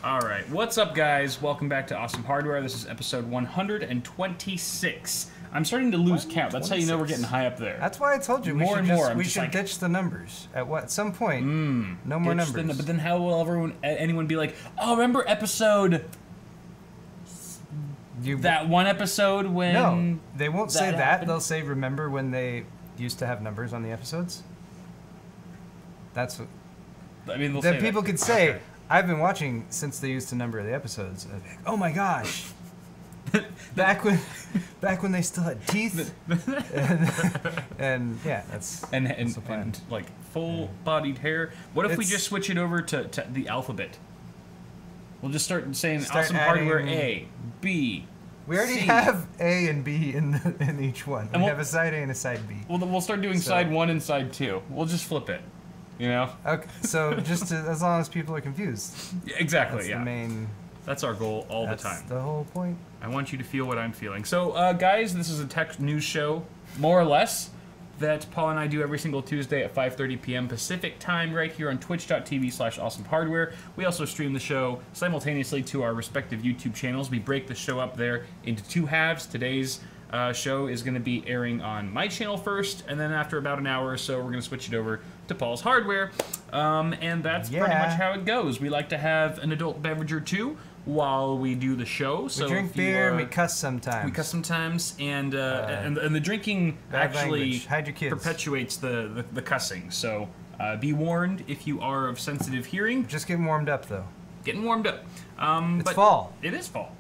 All right, what's up, guys? Welcome back to Awesome Hardware. This is episode 126. I'm starting to lose count. That's how you know we're getting high up there. That's why I told you we should ditch the numbers at some point. No more numbers. But then how will anyone be like, oh, remember episode? That one episode when? No, they won't say that. Happened? They'll say remember when they used to have numbers on the episodes. That's what. I mean, they'll then say people that. could say, okay. I've been watching since they used to number the episodes. Oh my gosh. back when they still had teeth. and yeah, that's and the plan. And like full-bodied hair. What if we just switch it over to the alphabet? We'll just start saying Awesome Hardware A, B. We already C. have A and B in each one. We have a side A and a side B. Well, we'll start doing side 1 and side 2. We'll just flip it. You know? Okay, so just as long as people are confused. Yeah, exactly, that's the main... That's our goal all the time. That's the whole point. I want you to feel what I'm feeling. So, guys, this is a tech news show, more or less, that Paul and I do every single Tuesday at 5:30 p.m. Pacific time right here on twitch.tv/awesomehardware. We also stream the show simultaneously to our respective YouTube channels. We break the show up there into 2 halves. Today's show is going to be airing on my channel first, and then after about an hour or so, we're going to switch it over to Paul's Hardware. And that's pretty much how it goes. We like to have an adult beverage or two while we do the show. So we drink beer and we cuss sometimes. We cuss sometimes, and the drinking actually perpetuates the cussing. So be warned if you are of sensitive hearing. Just getting warmed up, though. Getting warmed up. It's fall. It is fall.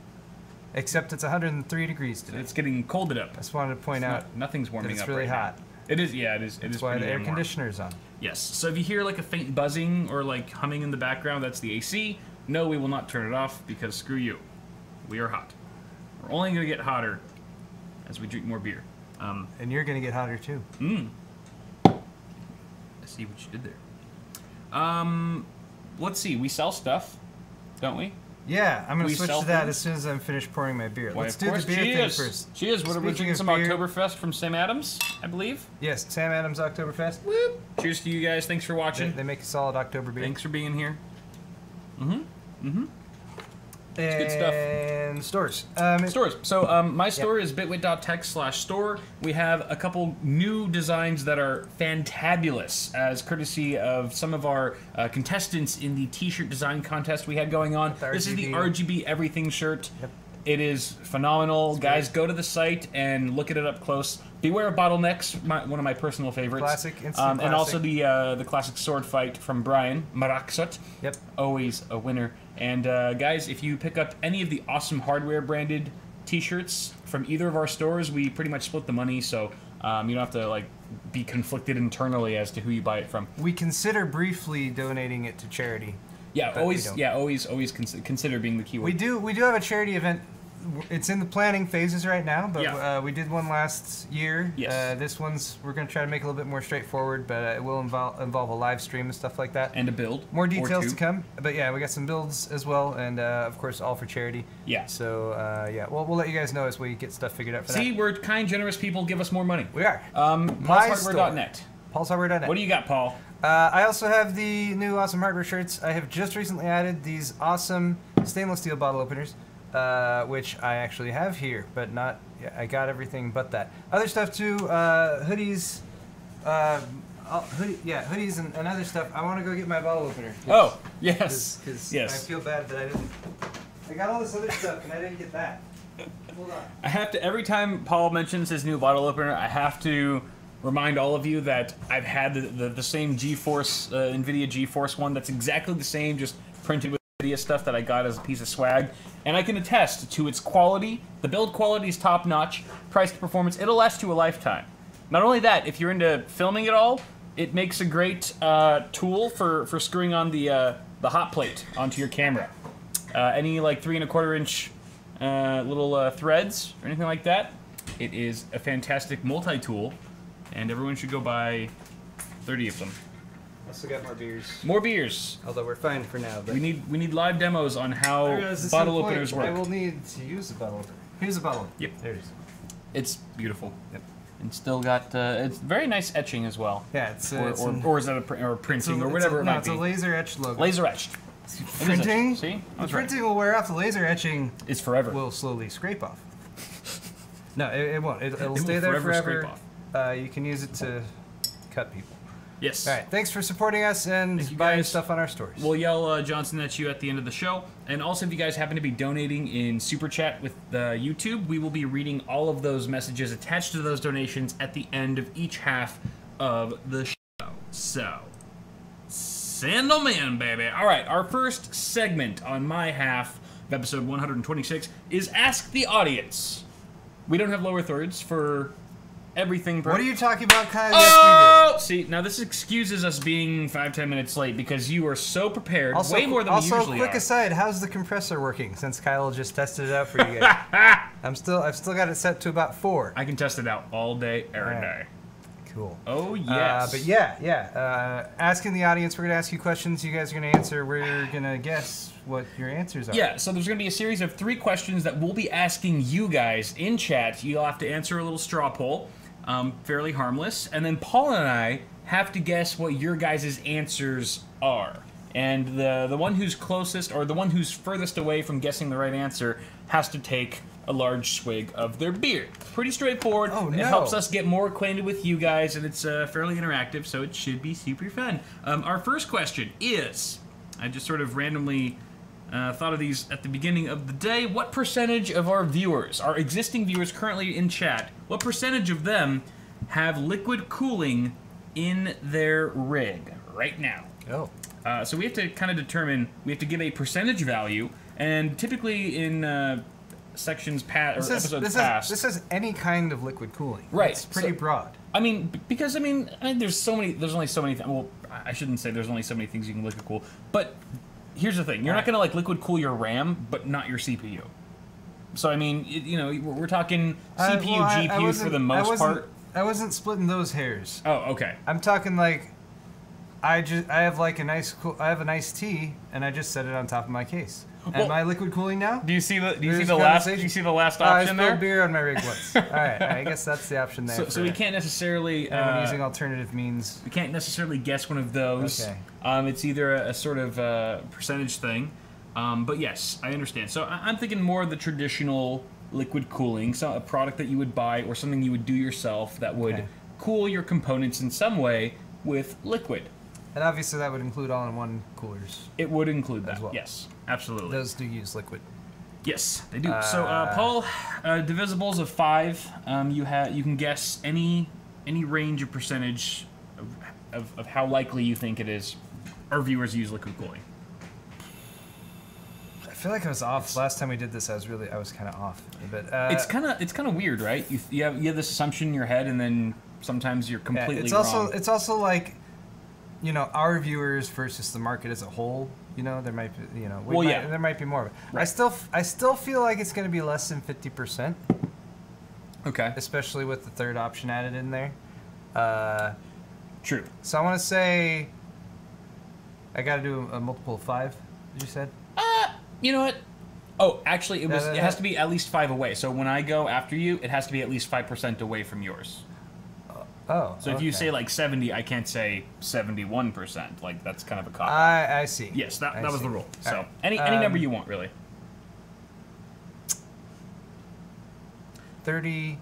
Except it's 103 degrees today. It's getting colded up. I just wanted to point out nothing's warming it's up really right hot. Now. It is, yeah, it is. That's why the air conditioner's on. Yes. So if you hear like a faint buzzing or like humming in the background, that's the AC. No, we will not turn it off because screw you. We are hot. We're only going to get hotter as we drink more beer. And you're going to get hotter too. I see what you did there. Let's see. We sell stuff, don't we? Yeah, I'm going to switch to that as soon as I'm finished pouring my beer. Let's do the beer thing first. Cheers. We're drinking some Oktoberfest from Sam Adams, I believe. Yes, Sam Adams Oktoberfest. Whoop. Cheers to you guys. Thanks for watching. They make a solid October beer. Thanks for being here. It's good stuff. And stores. Stores. So my store is bitwit.tech/store. We have a couple new designs that are fantabulous, as courtesy of some of our contestants in the t-shirt design contest we had going on. This is the RGB Everything shirt. Yep. It is phenomenal. Guys, go to the site and look at it up close. Beware of bottlenecks, one of my personal favorites. Classic, instant classic. And also the classic sword fight from Brian Maraksut. Yep. Always a winner. And guys, if you pick up any of the Awesome Hardware branded t-shirts from either of our stores, we pretty much split the money, so you don't have to like be conflicted internally as to who you buy it from. We consider briefly donating it to charity. Yeah, always consider being the keyword. We do have a charity event. It's in the planning phases right now, but we did one last year. Yes. This one's, we're going to try to make it a little bit more straightforward, but it will involve a live stream and stuff like that. And a build. More details to come. But yeah, we got some builds as well, and of course, all for charity. Yeah. So yeah, we'll let you guys know as we get stuff figured out for that. See, we're kind, generous people. Give us more money. We are. PaulsHardware.net. PaulsHardware.net. What do you got, Paul? I also have the new Awesome Hardware shirts. I have just recently added these awesome stainless steel bottle openers. Which I actually have here, but not. Yeah, I got everything but that. Other stuff too, hoodies, hoodies and other stuff. I want to go get my bottle opener. Oh, yes. Because I feel bad that I didn't. I got all this other stuff and I didn't get that. Hold on. I have to, every time Paul mentions his new bottle opener, I have to remind all of you that I've had the same GeForce, NVIDIA GeForce one that's exactly the same, just printed with NVIDIA stuff that I got as a piece of swag. And I can attest to its quality. The build quality is top-notch. Price to performance, it'll last you a lifetime. Not only that, if you're into filming it all, it makes a great tool for screwing on the hot plate onto your camera. Any like 3 1/4 inch little threads or anything like that, it is a fantastic multi-tool, and everyone should go buy 30 of them. Also got more beers. More beers. Although we're fine for now. But we need live demos on how bottle openers work. I will need to use the bottle opener. Here's a bottle. Yep. There it is. It's beautiful. Yep. And still got it's very nice etching as well. Yeah, it's or is that a printing or whatever it might be. It's a laser etched logo. Laser etched. Printing? See? The printing will wear off. The laser etching is forever. Will slowly scrape off. No, it won't. It'll stay there forever. You can use it to cut people. Yes. All right. Thanks for supporting us and buying stuff on our stores. We'll yell Johnson at you at the end of the show. And also, if you guys happen to be donating in Super Chat with YouTube, we will be reading all of those messages attached to those donations at the end of each half of the show. So, send them in, baby. All right. Our first segment on my half of episode 126 is Ask the Audience. We don't have lower thirds for everything. What are you talking about, Kyle? Oh! See, now this excuses us being 5-10 minutes late because you are so prepared, way more than we usually are. Also, quick aside, how's the compressor working? Since Kyle just tested it out for you guys. I've still got it set to about 4. I can test it out all day, every day. Cool. Oh, yes. But yeah. Asking the audience, we're going to ask you questions. You guys are going to answer. We're going to guess what your answers are. Yeah, so there's going to be a series of 3 questions that we'll be asking you guys in chat. You'll have to answer a little straw poll, fairly harmless. And then Paul and I have to guess what your guys' answers are. And the one who's closest, or the one who's furthest away from guessing the right answer, has to take a large swig of their beer. Pretty straightforward. Oh, no. It helps us get more acquainted with you guys, and it's fairly interactive, so it should be super fun. Our first question is, I just sort of randomly thought of these at the beginning of the day. What percentage of our viewers, our existing viewers currently in chat, what percentage of them have liquid cooling in their rig right now? Oh. So we have to kind of determine, we have to give a percentage value, and typically in sections past, or episodes past. This is any kind of liquid cooling. Right. It's pretty broad. I mean, because, I mean, there's only so many, well, I shouldn't say there's only so many things you can liquid cool, but here's the thing. You're not going to, like, liquid cool your RAM, but not your CPU. So, I mean, you know, we're talking CPU, GPU for the most part. I wasn't splitting those hairs. Oh, okay. I'm talking, like, I have, like, a nice tea, and I just set it on top of my case. Am I liquid cooling now? Do you see the last option there? I spilled beer on my rig once. All right, I guess that's the option there. So we can't necessarily using alternative means. We can't necessarily guess one of those. Okay. It's either a sort of percentage thing, but yes, I understand. So I'm thinking more of the traditional liquid cooling, so a product that you would buy or something you would do yourself that would cool your components in some way with liquid. And obviously that would include all-in-one coolers. It would include that, well. Yes, absolutely. Those do use liquid. Yes, they do. So, Paul, divisibles of 5. You can guess any range of percentage of how likely you think it is our viewers use liquid cooling. I feel like I was off last time we did this. I was kind of off a bit. It's kind of weird, right? You have this assumption in your head, and then sometimes you're completely wrong. It's also like, you know, our viewers versus the market as a whole. You know, there might be, you know, there might be more of it. Right. I still feel like it's going to be less than 50%. Okay. Especially with the third option added in there. True. So I want to say I got to do a multiple of 5. You said. You know what? Oh, actually, it has to be at least 5 away. So when I go after you, it has to be at least 5% away from yours. Oh, so if you say like 70, I can't say 71%. Like that's kind of a cop. I see. Yes, that was the rule. So right. any number you want, really. 37%.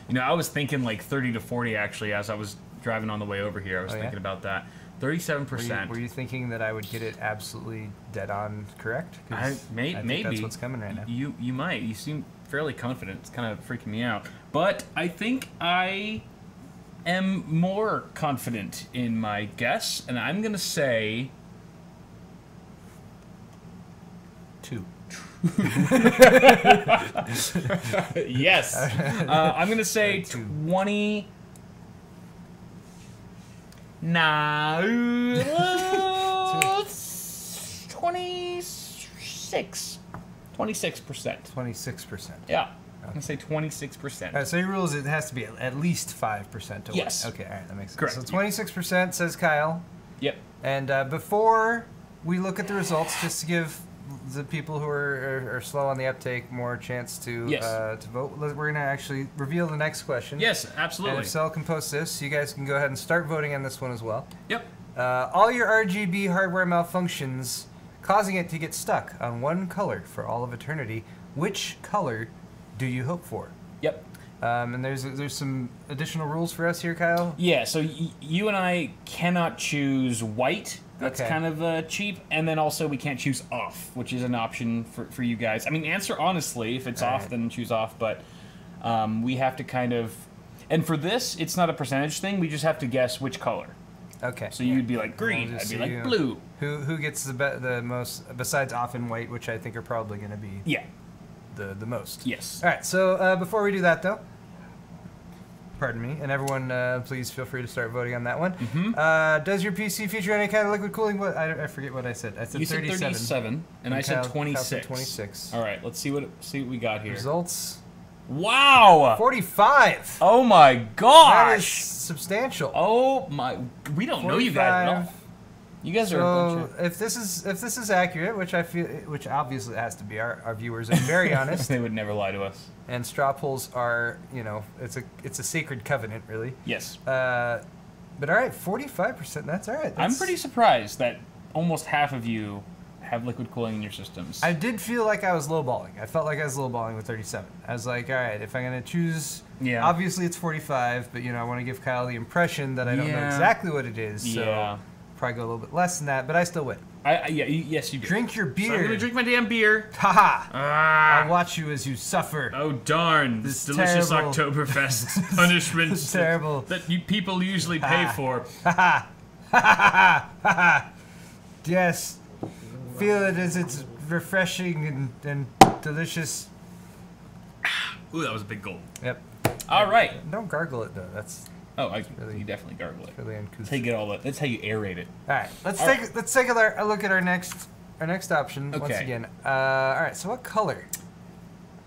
You know, I was thinking like 30 to 40 actually as I was driving on the way over here. I was thinking about that. 37%. Were you thinking that I would get it absolutely dead on correct? I think maybe that's what's coming right now. You might. You seem fairly confident. It's kind of freaking me out. But I think I am more confident in my guess, and I'm going to say 2. Yes. I'm going to say 20. Nah. 26. 26%. 26%. Yeah. I'm going to say 26%. All right, so your rule is it has to be at least 5% away. Yes. Okay, all right, that makes sense. Correct. So 26% says Kyle. Yep. And before we look at the results, just to give the people who are slow on the uptake more chance to vote, we're going to actually reveal the next question. Yes, absolutely. And if Sel can post this, you guys can go ahead and start voting on this one as well. Yep. All your RGB hardware malfunctions causing it to get stuck on one color for all of eternity. Which color do you hope for? Yep. And there's some additional rules for us here, Kyle. Yeah, so you and I cannot choose white. That's kind of cheap. And then also we can't choose off, which is an option for you guys. I mean, answer honestly. If it's off, then choose off. But we have to kind of... And for this, it's not a percentage thing. We just have to guess which color. Okay. So you'd be like green. I'd be like blue. Who gets the most, besides off and white, which I think are probably going to be the most. Yes. All right, so before we do that, though... Pardon me, and everyone, please feel free to start voting on that one. Does your PC feature any kind of liquid cooling? I forget what I said. I said you 37. said 37, and I said 26. Said 26. All right, let's see what we got here. Results. Wow. 45. Oh my gosh. That is substantial. Oh my. We don't 45. Know you guys at all. You guys are a bunch of... if this is accurate, which obviously has to be, our viewers are very honest. They would never lie to us. And straw polls are, it's a sacred covenant, really. Yes. But all right, 45%. That's all right. I'm pretty surprised that almost half of you have liquid cooling in your systems. I did feel like I was lowballing. I felt like I was lowballing with 37. I was like, all right, if I'm gonna choose, obviously it's 45, but I want to give Kyle the impression that I don't know exactly what it is. So probably go a little bit less than that, but I still win. Yes, you do. Drink your beer. So I'm gonna drink my damn beer. Haha! I'll watch you as you suffer. Oh darn! This delicious Oktoberfest punishment that you people usually pay for. Ha ha! Ha. Yes. Feel it as it's refreshing and delicious. Ooh, that was a big gulp. Yep. All right. Don't gargle it though. That's. Oh, you definitely gargle it. Really uncouth. That's how you get all that. That's how you aerate it. All right, let's take a look at our next option once again. All right, so what color?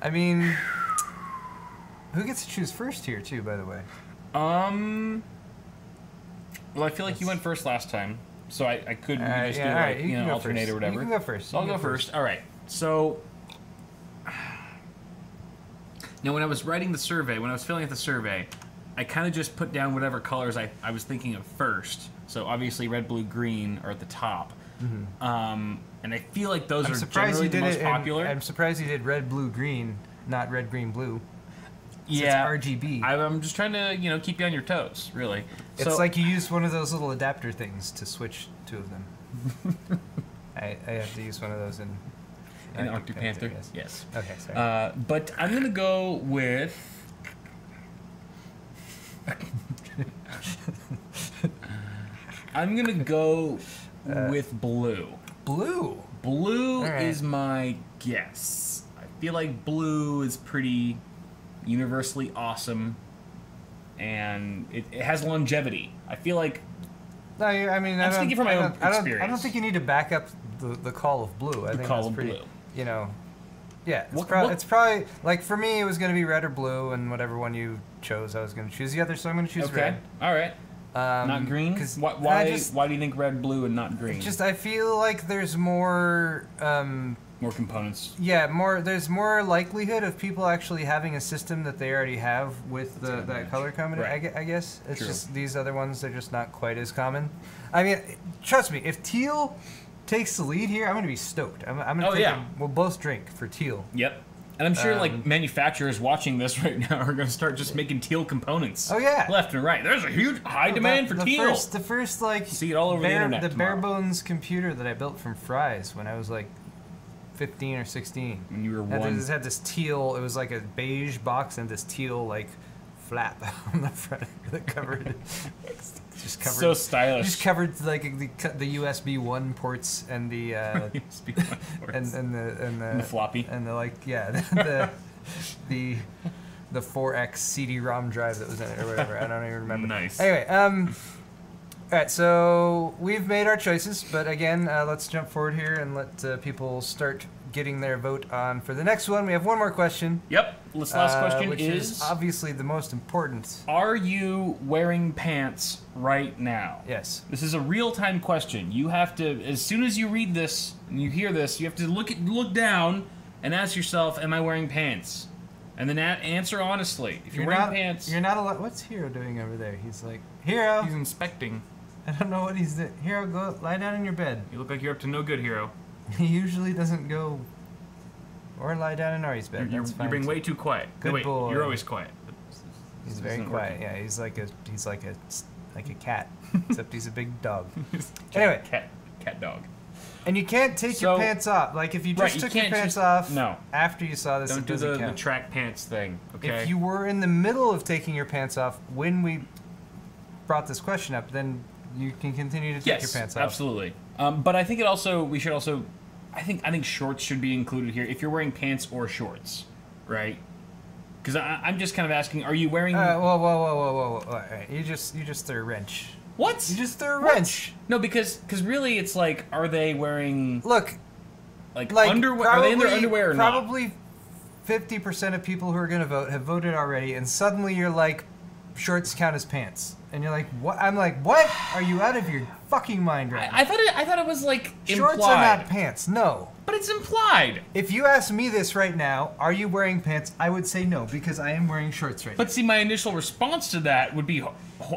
I mean, who gets to choose first here too? By the way. Well, I feel like you went first last time, so I could just do like alternate or whatever. You can go first. So I'll go first. All right. So now, when I was writing the survey, when I was filling out the survey, I kind of just put down whatever colors I was thinking of first. So obviously red, blue, green are at the top. And I feel like those are generally the most popular. I'm surprised you did red, blue, green, not red, green, blue. Yeah, it's RGB. I'm just trying to keep you on your toes, really. It's like you used one of those little adapter things to switch two of them. I have to use one of those in Arctic Panther. Yes. Okay, sorry. But I'm gonna go with. I'm gonna go with blue. Blue? Blue is my guess. I feel like blue is pretty universally awesome, and it has longevity. I feel like... No, I mean... I'm speaking from my own experience. I don't think you need to back up the call of blue. I think that's pretty... Blue. Yeah, it's probably... Like, for me, it was going to be red or blue, and whatever one you chose, I was going to choose the other, so I'm going to choose red. All right. Not green? Why do you think red, blue, and not green? Just, I feel like there's more... more components. Yeah, there's more likelihood of people actually having a system that they already have with that color combination, I guess. It's just these other ones, they're just not quite as common. I mean, trust me, if teal takes the lead here, I'm going to be stoked. I'm going to we'll both drink for teal. Yep. And I'm sure like manufacturers watching this right now are going to start just making teal components. Oh yeah, left and right. There's a huge high demand for teal. The first like see it all over the internet. The bare bones computer that I built from Fry's when I was like 15 or 16. When you were one. It had this teal. It was like a beige box and this teal like flap on the front that covered it. Just covered. So stylish. Just covered like the USB 1 ports and the USB 1 ports. and the floppy and the 4X CD-ROM drive that was in it or whatever. I don't even remember. Nice. Anyway, all right, so we've made our choices, but again, let's jump forward here and let people start getting their vote on. For the next one, we have one more question. Yep. This last question which is obviously the most important. Are you wearing pants right now? Yes. This is a real-time question. You have to, as soon as you read this and you hear this, you have to look down and ask yourself, am I wearing pants? And then answer honestly. If you're wearing pants... You're not allowed... What's Hero doing over there? He's like... Hero! He's inspecting. I don't know what he's doing. Hero, go lie down in your bed. You look like you're up to no good, Hero. He usually doesn't go or lie down in Ari's bed. You're being way too quiet. Good wait, boy. You're always quiet. He's very quiet. Yeah, he's like a cat, except he's a big dog. Anyway, cat dog. And you can't take your pants off. Like if you just took your pants off after you saw this, don't do the track pants thing. Okay. If you were in the middle of taking your pants off when we brought this question up, then you can continue to take your pants off. Absolutely. But I think we should also, I think shorts should be included here if you're wearing pants or shorts, right? Because I'm just kind of asking, are you wearing? Whoa! All right. You just threw a wrench. What? You just threw a wrench. No, because really it's like, are they wearing? Look, like underwear? Are they in their underwear or not? Probably 50% of people who are going to vote have voted already, and suddenly you're like, shorts count as pants, and you're like, what? I'm like, what? Are you out of your fucking mind right now? I thought it was like shorts implied. Are not pants. No. But it's implied. If you ask me this right now, are you wearing pants? I would say no, because I am wearing shorts right now. But see, my initial response to that would be,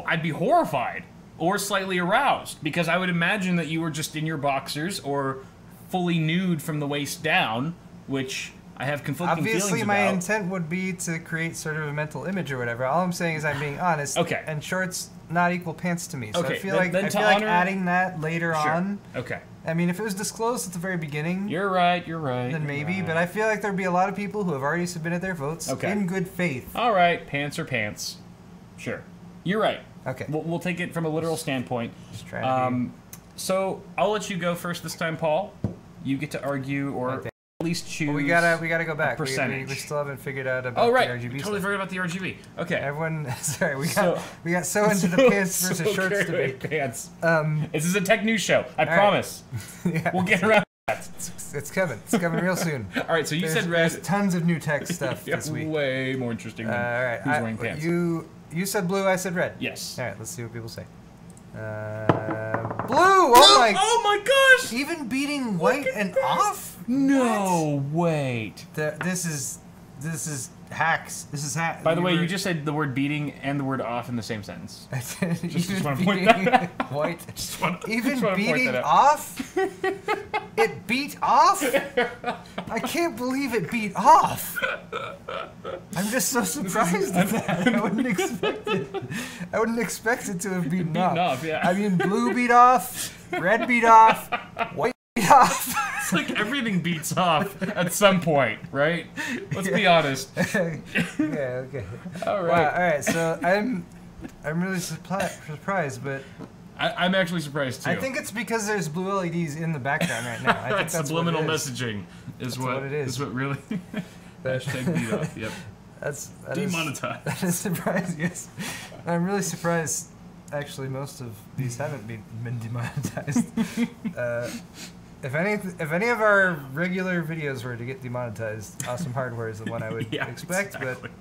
I'd be horrified or slightly aroused, because I would imagine that you were just in your boxers or fully nude from the waist down, which I have conflicting feelings about. Obviously, my intent would be to create sort of a mental image or whatever. All I'm saying is I'm being honest. Okay. And shorts not equal pants to me. So okay. I feel like adding that later on. Okay. I mean, if it was disclosed at the very beginning. You're right. Then maybe, but I feel like there'd be a lot of people who have already submitted their votes in good faith. All right, pants are pants. Sure. You're right. Okay. We'll take it from a literal standpoint. Just try to so I'll let you go first this time, Paul. You get to argue or at least choose. Well, we gotta go back. Percentage. We still haven't figured out about the RGB. Totally forgot about the RGB. Okay. Everyone, sorry, we got so into the pants versus shorts debate. Pants. This is a tech news show. I promise. Yeah. We'll get around to that. It's coming. It's coming real soon. All right. So you said red. There's tons of new tech stuff this week. Way more interesting than all right. who's wearing pants. You said blue. I said red. Yes. All right. Let's see what people say. Blue. Oh my gosh! Even beating white and off? No, wait. This is hacks. This is hacks. By the way, you just said the word beating and the word off in the same sentence. Just want to point that out. White. Even beating off? It beat off? I can't believe it beat off. I'm just so surprised at that. I wouldn't expect it. I wouldn't expect it to have beaten off. Yeah. I mean, blue beat off, red beat off, white beat off. It's like everything beats off at some point, right? Let's be honest. Yeah, okay. All right. Wow, all right, so I'm really surprised, but I'm actually surprised too. I think it's because there's blue LEDs in the background right now. I think that's subliminal messaging is what it is. Is what really. Hashtag beat off. Yep. That's demonetized. That is surprising. Yes, I'm really surprised. Actually, most of these haven't been demonetized. If any of our regular videos were to get demonetized, Awesome Hardware is the one I would expect. Exactly. But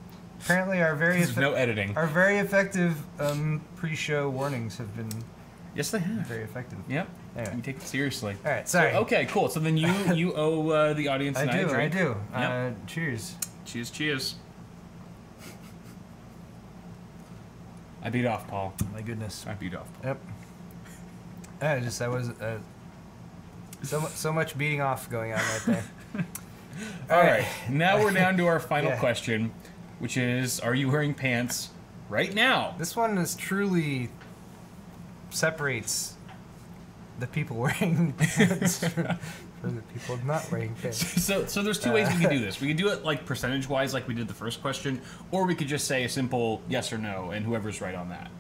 apparently, our very no editing. Our very effective pre-show warnings have been. Yes, they have. Very effective. Yep. Anyway. You take it seriously. All right. Sorry. So, okay. Cool. So then you owe the audience an ice drink. I do. Yep. Cheers. Cheers. I beat off, Paul. My goodness. I beat off, Paul. Yep. I was so much beating off going on right there. All right. Now we're down to our final question, which is: are you wearing pants right now? This one is truly separates the people wearing pants from the people not wearing pants. So there's two ways we can do this. We can do it like percentage-wise, like we did the first question, or we could just say a simple yes or no, and whoever's right on that.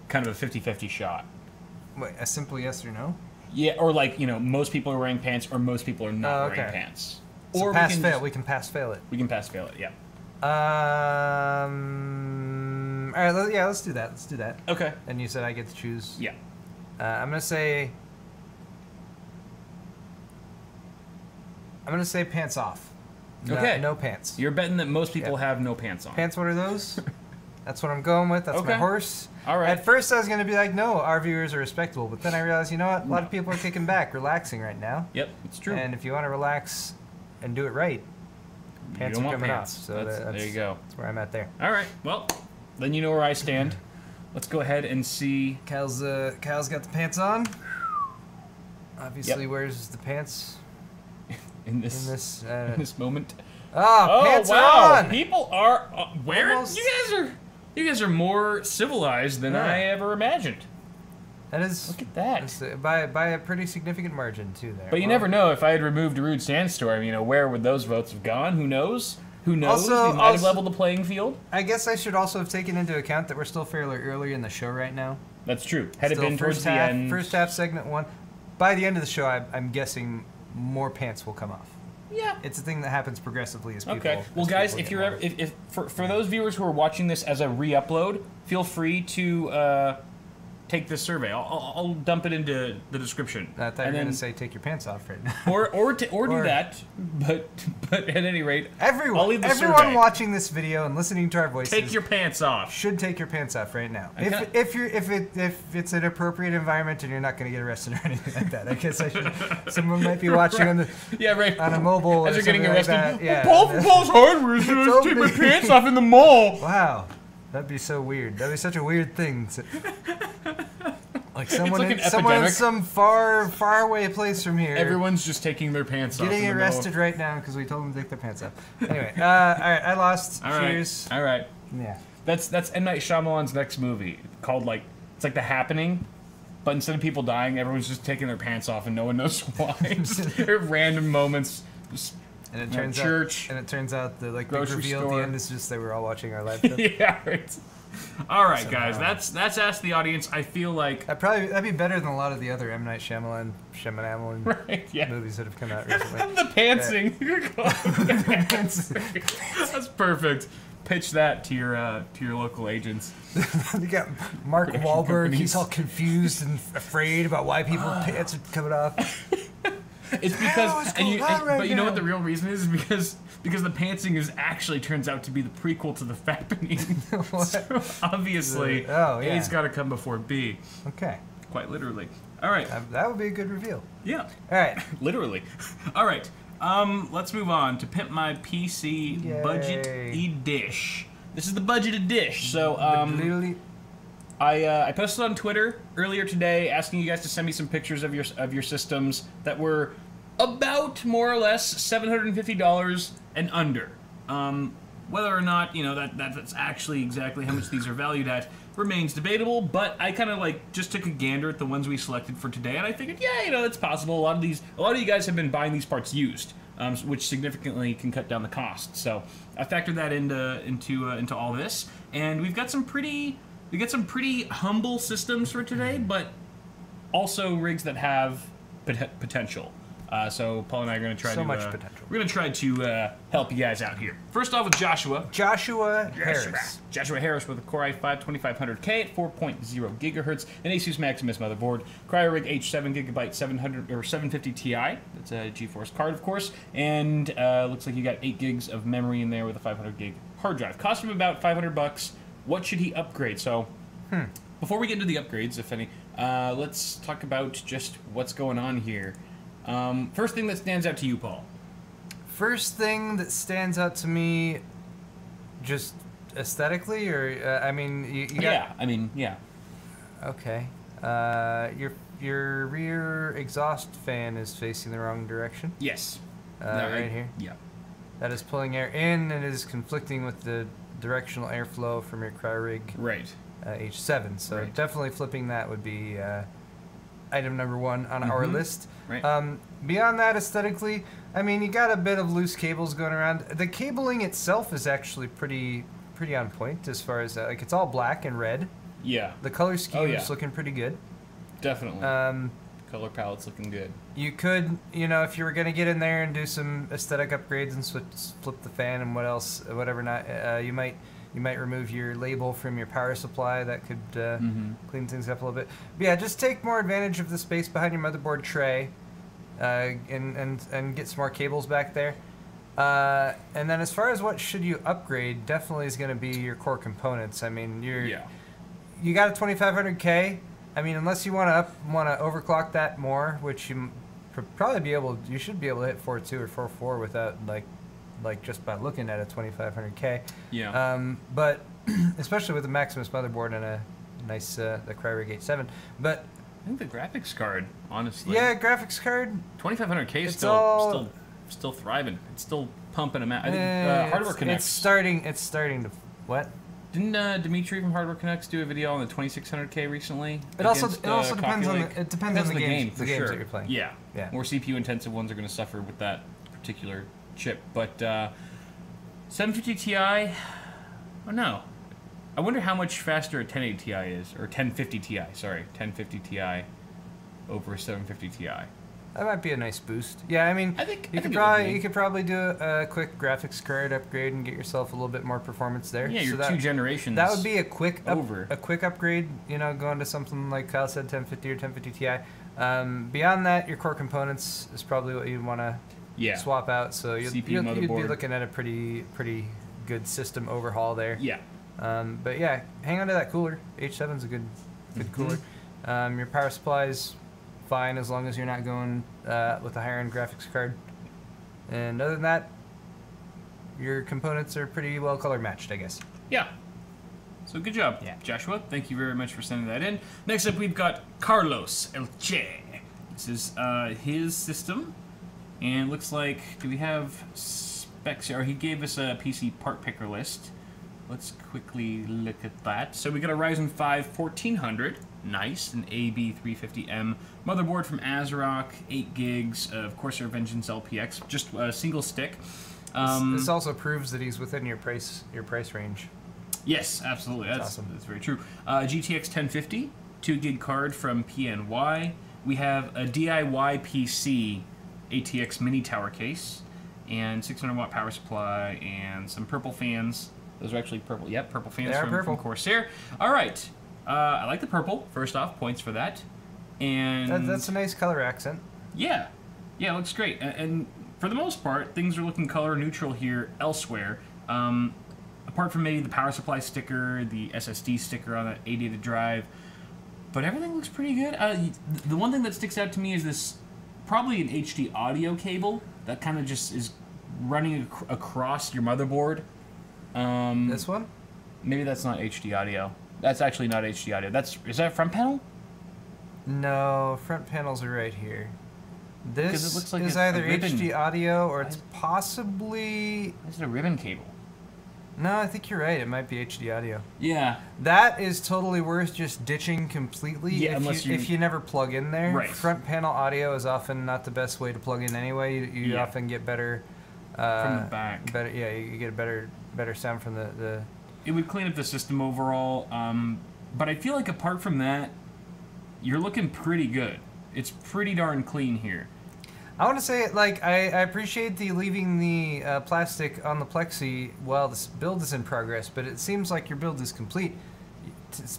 Kind of a 50-50 shot. Wait, a simple yes or no? Yeah, or like, most people are wearing pants, or most people are not wearing pants. So or pass-fail. We can pass-fail it. We can pass-fail it, yeah. All right, let's do that. Let's do that. Okay. And you said I get to choose? Yeah. I'm going to say pants off. Okay. No pants. You're betting that most people have no pants on. Pants, what are those? That's what I'm going with. That's my horse. All right. At first, I was going to be like, no, our viewers are respectable. But then I realized, you know what? A lot of people are kicking back, relaxing right now. Yep, it's true. And if you want to relax and do it right, pants are coming off. So there you go. That's where I'm at there. All right. Well, then you know where I stand. let's go ahead and see. Cal's got the pants on. Obviously, wears the pants in this moment. Oh, pants wow! are on. People are wearing. Almost. You guys are more civilized than I ever imagined. That is. Look at that. By a pretty significant margin too. There. But you never know. If I had removed a Rude Sandstorm, where would those votes have gone? Who knows? Who knows? Also, we might have leveled the playing field. I guess I should also have taken into account that we're still fairly early in the show right now. That's true. Had it been towards the half, end. First half, segment 1. By the end of the show, I'm guessing more pants will come off. Yeah. It's a thing that happens progressively as people. Okay. Well, guys, if you're ever, if for those viewers who are watching this as a re-upload, feel free to take this survey. I'll dump it into the description. I thought you were going to say take your pants off right now. or do that, but at any rate, everyone watching this video and listening to our voices, take your pants off. Should take your pants off right now. Okay. If it's an appropriate environment and you're not going to get arrested or anything like that. I guess I should. Someone might be watching on the on a mobile as or you're getting arrested. Like that. Yeah. Paul's Hardware should I take my pants off in the mall. Wow. That'd be so weird. That'd be such a weird thing. Like someone in some far away place from here. Everyone's just taking their pants off. Getting arrested right now because we told them to take their pants off. Anyway, all right, I lost. Cheers. All right. Yeah. That's M. Night Shyamalan's next movie called it's like The Happening, but instead of people dying, everyone's just taking their pants off and no one knows why. Just random moments. Just and it turns church. And it turns out the big grocery reveal store. at the end is just they were all watching our live show. Yeah. Right. All right, guys. That's Ask the Audience. I feel like that'd be better than a lot of the other M. Night Shyamalan movies that have come out recently. The pantsing. That's perfect. Pitch that to your local agents. You got Mark Wahlberg. He's all confused and afraid about why people's pants are coming off. It's because, but you know what the real reason is? Because the pantsing actually turns out to be the prequel to the Fappening. So obviously, A's got to come before B. Okay. Quite literally. All right. That would be a good reveal. Yeah. All right. Literally. All right. Let's move on to Pimp My PC Budget Dish. This is the budgeted dish. So I posted on Twitter earlier today asking you guys to send me some pictures of your systems that were about more or less $750 and under. Whether or not that's actually exactly how much these are valued at remains debatable. But I kind of just took a gander at the ones we selected for today, and I figured, it's possible. A lot of you guys have been buying these parts used, which significantly can cut down the cost. So I factored that into all this, and we've got some pretty humble systems for today, but also rigs that have potential. So Paul and I are going to try We're going to try to help you guys out here. First off with Joshua. Joshua Harris. Joshua Harris with a Core i5 2500K at 4.0 gigahertz, an Asus Maximus motherboard, CryoRig H7 gigabyte 750 Ti. That's a GeForce card, of course, and looks like you got 8 gigs of memory in there with a 500 gig hard drive. Cost him about $500. What should he upgrade? So, before we get into the upgrades, if any, let's talk about just what's going on here. First thing that stands out to you, Paul. First thing that stands out to me, just aesthetically, or you got. Yeah. Okay. Your rear exhaust fan is facing the wrong direction. Yes. Right here. Yeah. That is pulling air in and is conflicting with the directional airflow from your CryoRig. Right. H7. So definitely flipping that would be item number 1 on our list. Right. Beyond that, aesthetically, you got a bit of loose cables going around. The cabling itself is actually pretty on point as far as it's all black and red. Yeah. The color scheme is looking pretty good. Definitely. Color palette's looking good. You could, if you were going to get in there and do some aesthetic upgrades and flip the fan and whatever not, you might remove your label from your power supply. That could clean things up a little bit. But yeah, just take more advantage of the space behind your motherboard tray, and get some more cables back there. And then as far as what should you upgrade, definitely is going to be your core components. You got a 2500K. Unless you want to overclock that more, which you should be able to hit 4.2 or 4.4 without just by looking at a 2500K. Yeah. But especially with a Maximus motherboard and a nice the Cryrigate 7. But I think the graphics card, honestly. yeah, graphics card. 2500K is still thriving. It's still pumping them out. I think Hardware Connects. It's starting to what? Didn't Dimitri from Hardware Connects do a video on the 2600K recently? It also depends on the game for games sure. that you're playing. Yeah. Yeah. More CPU intensive ones are going to suffer with that particular chip, but 750 Ti. Oh no. I wonder how much faster a 1080 Ti is, or 1050 Ti. Sorry, 1050 Ti over 750 Ti. That might be a nice boost. Yeah, I mean, you could probably do a quick graphics card upgrade and get yourself a little bit more performance there. Yeah, you're 2 generations. That would be a quick upgrade. You know, going to something like Kyle said, 1050 or 1050 Ti. Beyond that, your core components is probably what you'd want to swap out. So you'd be looking at a pretty good system overhaul there. Yeah. But yeah, hang on to that cooler. H7's a good cooler. Your power supply's fine as long as you're not going with a higher end graphics card. And other than that, your components are pretty well color matched, I guess. Yeah. So good job, Joshua. Thank you very much for sending that in. Next up, we've got Carlos Elche. This is his system, and it looks like, do we have specs here? He gave us a PC part picker list. Let's quickly look at that. So we got a Ryzen 5 1400, nice, an AB350M motherboard from ASRock, 8 gigs of Corsair Vengeance LPX, just a single stick. This also proves that he's within your price range. Yes, absolutely. That's awesome. That's very true. GTX 1050, 2 gig card from PNY. We have a DIY PC ATX mini tower case, and 600 watt power supply, and some purple fans. Those are actually purple. Yep, purple fans from Corsair. All right. I like the purple. First off, points for that. And that's a nice color accent. Yeah. Yeah, it looks great. And for the most part, things are looking color neutral here elsewhere. Apart from maybe the power supply sticker, the SSD sticker on that 80 drive. But everything looks pretty good. The one thing that sticks out to me is this, probably an HD audio cable that kind of just is running across your motherboard. This one? Maybe that's not HD audio. That's actually not HD audio. Is that front panel? No, front panels are right here. This it looks like is either HD audio or it's possibly... Is it a ribbon cable? No, I think you're right. It might be HD audio. Yeah. That is totally worth just ditching completely. Yeah, if you never plug in there. Right. Front panel audio is often not the best way to plug in anyway. You often get better... from the back. Better, yeah, you get a better sound from the... It would clean up the system overall, but I feel like apart from that, you're looking pretty good. It's pretty darn clean here. I want to say, like, I appreciate the leaving the plastic on the plexi while this build is in progress, but it seems like your build is complete.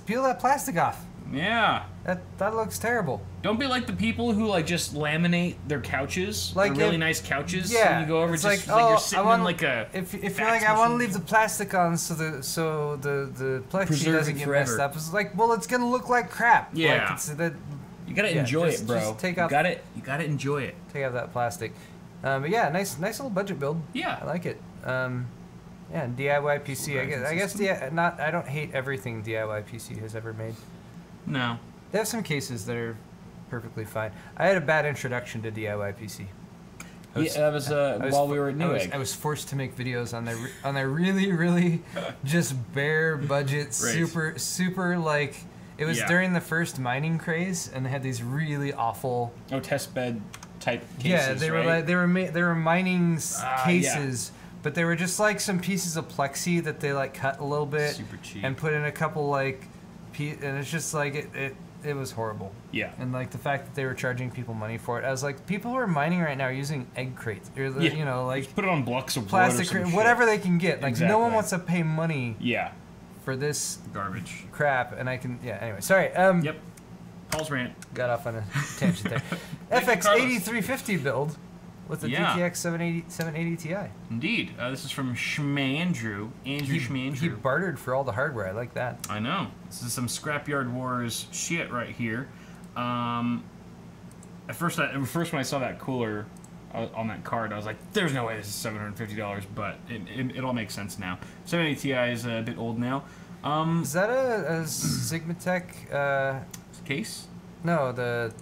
Peel that plastic off. Yeah. That looks terrible. Don't be like the people who like just laminate their couches, like really nice couches. Yeah. And you go over it's just like you're sitting in like a. If you're like, I want to leave the plastic on so the plexi doesn't get messed up. It's like, well, it's gonna look like crap. Yeah. Like, you gotta enjoy it, bro. Just take off. You gotta enjoy it. Take out that plastic. But yeah, nice little budget build. Yeah. I like it. Yeah, DIY PC. I guess I don't hate everything DIY PC has ever made. No. They have some cases that are perfectly fine. I had a bad introduction to DIY PC. That was while we were at Newegg. I was forced to make videos on their really just bare budget, super like. It was during the first mining craze, and they had these really awful. Test bed type cases. Yeah, they were mining cases, but they were just like some pieces of plexi that they like cut a little bit, super cheap, and put in a couple like, and it's just like it was horrible. Yeah. And like the fact that they were charging people money for it, I was like, people who are mining right now are using egg crates, or you know, like just put it on blocks of plastic wood or some whatever they can get. Like exactly. No one wants to pay money. Yeah. For this garbage crap, and I can anyway. Sorry. Yep. Paul's rant. Got off on a tangent there. FX 8350 build with the GTX 780 Ti. Indeed. This is from Schmandrew. Schmandrew. He bartered for all the hardware. I like that. I know. This is some Scrapyard Wars shit right here. At first when I saw that cooler on that card, I was like, there's no way this is $750, but it all makes sense now. 780 Ti is a bit old now. Is that a Sigmatech? Case? No, the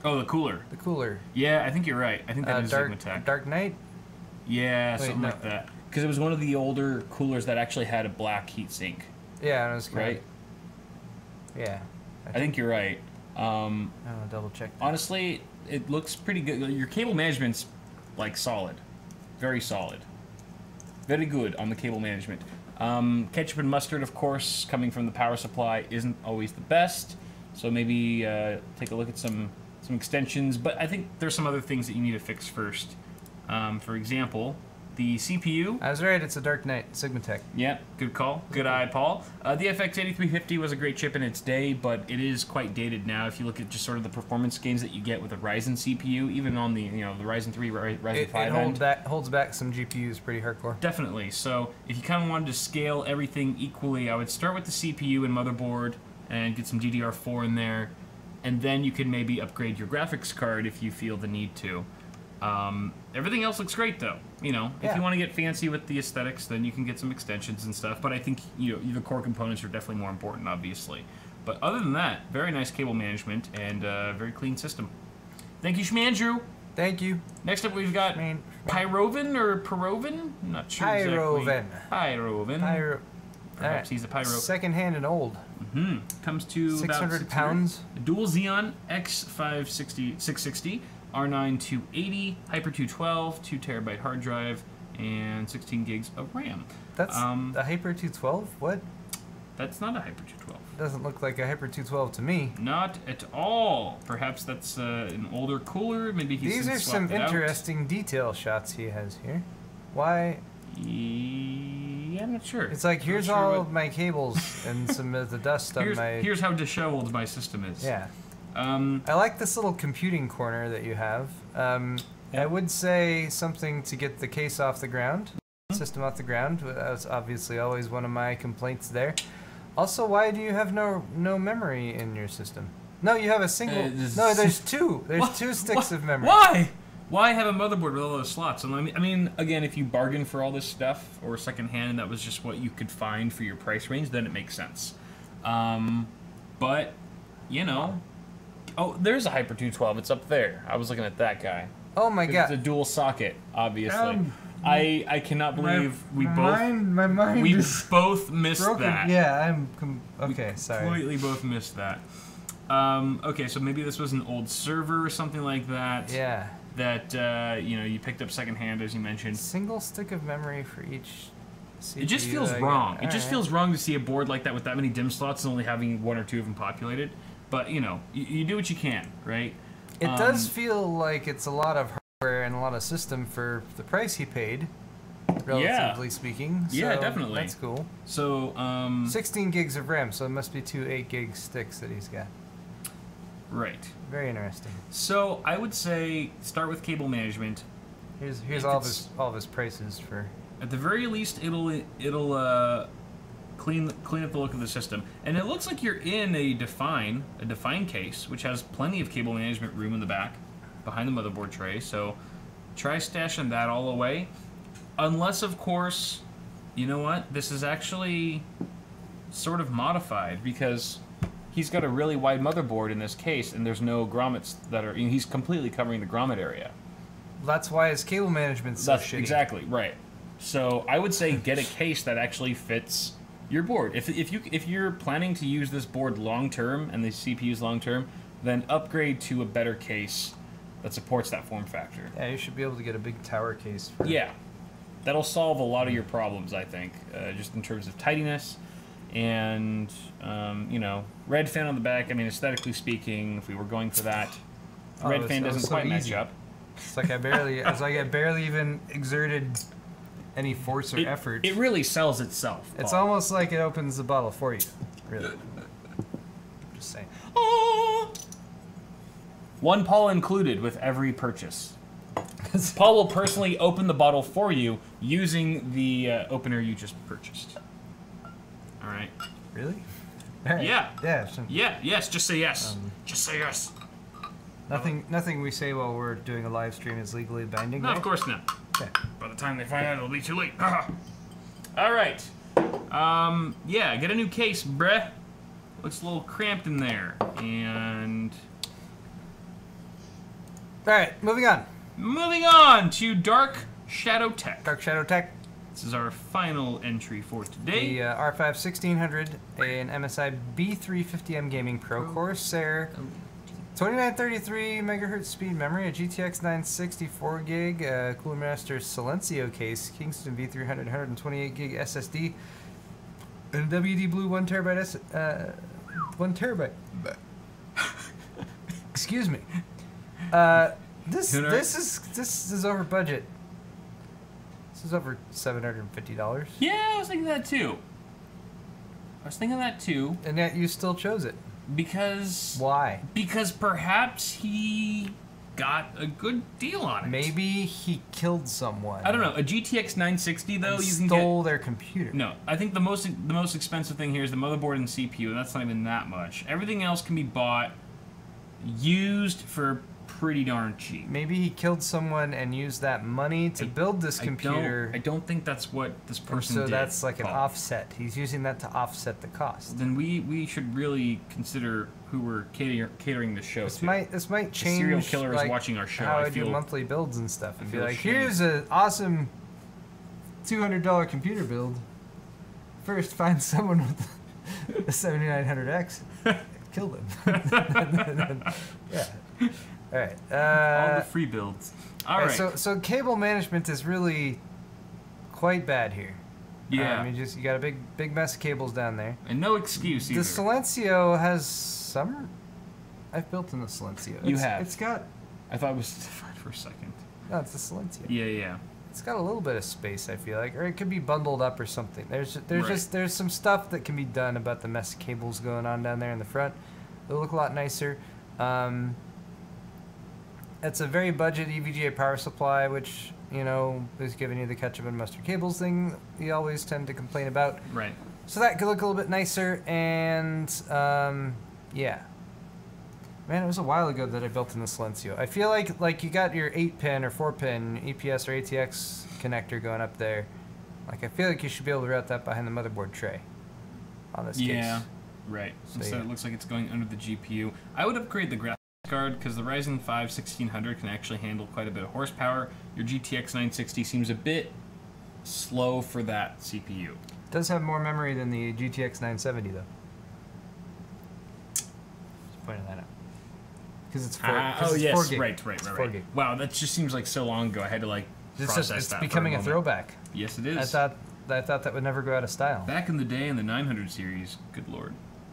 cooler. The cooler. Yeah, I think you're right. I think that is Sigmatech. Dark Knight? Yeah, something like that. Because it was one of the older coolers that actually had a black heatsink. Yeah, it was right. Yeah. I think you're right. I'll double check that. Honestly, it looks pretty good. Your cable management's like solid. Very solid. Very good on the cable management. Ketchup and mustard, of course, coming from the power supply isn't always the best. So maybe take a look at some extensions. But I think there's some other things that you need to fix first. For example, the CPU. I was right, it's a Dark Knight Sigmatech. Yeah, good call. Good eye, Paul. The FX8350 was a great chip in its day, but it is quite dated now if you look at just sort of the performance gains that you get with a Ryzen CPU, even on the the Ryzen 3, Ryzen 5 end. It holds back some GPUs pretty hardcore. Definitely. So if you kind of wanted to scale everything equally, I would start with the CPU and motherboard and get some DDR4 in there, and then you could maybe upgrade your graphics card if you feel the need to. Everything else looks great though. If you want to get fancy with the aesthetics, then you can get some extensions and stuff. But I think the core components are definitely more important, obviously. But other than that, very nice cable management and very clean system. Thank you, Shmandrew. Thank you. Next up, we've got Pyrovan or Pyrovan. I'm not sure Pyrovan. Pyrovan. Perhaps he's a pyro. Secondhand and old. Comes to 600 pounds. A dual Xeon X660. R9 280, Hyper 212, 2 terabyte hard drive, and 16 gigs of RAM. That's the Hyper 212? What? That's not a Hyper 212. Doesn't look like a Hyper 212 to me. Not at all. Perhaps that's an older cooler. Maybe he's These are some interesting detail shots he has here. Why? Yeah, I'm not sure. It's like, here's all of my cables and some of the dust on my... Here's how disheveled my system is. Yeah. I like this little computing corner that you have. I would say something to get the case off the ground, system off the ground. That's obviously always one of my complaints there. Also, why do you have no memory in your system? No, you have a single... no, there's two. There's two sticks of memory. Why? Why have a motherboard with all those slots? And I mean, again, if you bargain for all this stuff or secondhand and that was just what you could find for your price range, then it makes sense. But, Oh, there's a Hyper 212. It's up there. I was looking at that guy. Oh my god! It's a dual socket, obviously. I cannot believe we both missed broken. that. Yeah, okay. Sorry. Completely both missed that. Okay, so maybe this was an old server or something like that. Yeah. That you picked up secondhand, as you mentioned. Single stick of memory for each CPU. It just feels wrong. It just feels wrong to see a board like that with that many DIMM slots and only having 1 or 2 of them populated. But, you do what you can, right? It does feel like it's a lot of hardware and a lot of system for the price he paid, relatively speaking. So yeah, definitely. That's cool. So, 16 gigs of RAM, so it must be 2 8-gig sticks that he's got. Right. Very interesting. So, I would say start with cable management. Here's all of his prices for... At the very least, it'll clean up the look of the system. And it looks like you're in a Define case, which has plenty of cable management room in the back, behind the motherboard tray. So try stashing that all away. Unless, of course, you know what? This is actually sort of modified because he's got a really wide motherboard in this case, and there's no grommets that are... He's completely covering the grommet area. That's why his cable management's so shitty. Exactly, right. So I would say get a case that actually fits your board. If you're planning to use this board long term and the CPUs long term, then upgrade to a better case that supports that form factor. Yeah, you should be able to get a big tower case. Yeah, that'll solve a lot of your problems, I think, just in terms of tidiness and red fan on the back. I mean, aesthetically speaking, if we were going for that, red fan doesn't quite match up. It's like I barely even exerted any force or effort. It really sells itself, Paul. It's almost like it opens the bottle for you. Really. Just saying. One Paul included with every purchase. Paul will personally open the bottle for you using the opener you just purchased. All right. Really? All right. Yeah. Yeah. Yeah. Yes. Just say yes. Just say yes. Nothing we say while we're doing a live stream is legally binding. No, right? Of course not. Okay. By the time they find out, it'll be too late. All right. Yeah, get a new case, bruh. Looks a little cramped in there. And... Alright, moving on. Moving on to Dark Shadow Tech. Dark Shadow Tech. This is our final entry for today. The R5 1600, an MSI B350M Gaming Pro Corsair, 2933 megahertz speed memory, a GTX 960 4GB, Cooler Master Silencio case, Kingston V300 128 gig SSD, and a WD Blue 1 terabyte 1 terabyte. Excuse me. This is over budget. This is over $750. Yeah, I was thinking that too. And yet you still chose it. Because... Why? Because perhaps he got a good deal on it. Maybe he killed someone. I don't know. A GTX 960 though, and you can stole get... their computer. No, I think the most expensive thing here is the motherboard and CPU, and that's not even that much. Everything else can be bought used for pretty darn cheap. Maybe he killed someone and used that money to build this computer. I don't think that's what this person did. So that's like an offset. He's using that to offset the cost. Then we should really consider who we're catering the show to. This might change. The serial killer like, is watching our show. How I feel do monthly builds and stuff. And be like, shame. here's an awesome $200 computer build. First, find someone with a 7900X. Kill them. Yeah. All right. All the free builds. All right. So cable management is really quite bad here. Yeah. You got a big mess of cables down there. And no excuse either. The Silencio has some. I've built in the Silencio. You have. It's got. I thought it was for a second. No, it's the Silencio. Yeah. It's got a little bit of space, I feel like, or it could be bundled up or something. There's some stuff that can be done about the mess of cables going on down there in the front. It'll look a lot nicer. It's a very budget EVGA power supply, which, you know, is giving you the ketchup and mustard cables thing you always tend to complain about. Right. So that could look a little bit nicer, and, yeah. Man, it was a while ago that I built in the Silencio. I feel like you got your 8-pin or 4-pin EPS or ATX connector going up there. Like, I feel like you should be able to route that behind the motherboard tray on this case. Yeah, right. So yeah. it looks like it's going under the GPU. I would upgrade the graphics card because the Ryzen 5 1600 can actually handle quite a bit of horsepower. Your GTX 960 seems a bit slow for that CPU. It does have more memory than the GTX 970 though. Just pointing that out. Because it's 4 gig. Right. 4 gig. Wow, that just seems like so long ago. I had to like process it's that. becoming for a throwback. Yes, it is. I thought that would never go out of style. Back in the day in the 900 series, good lord,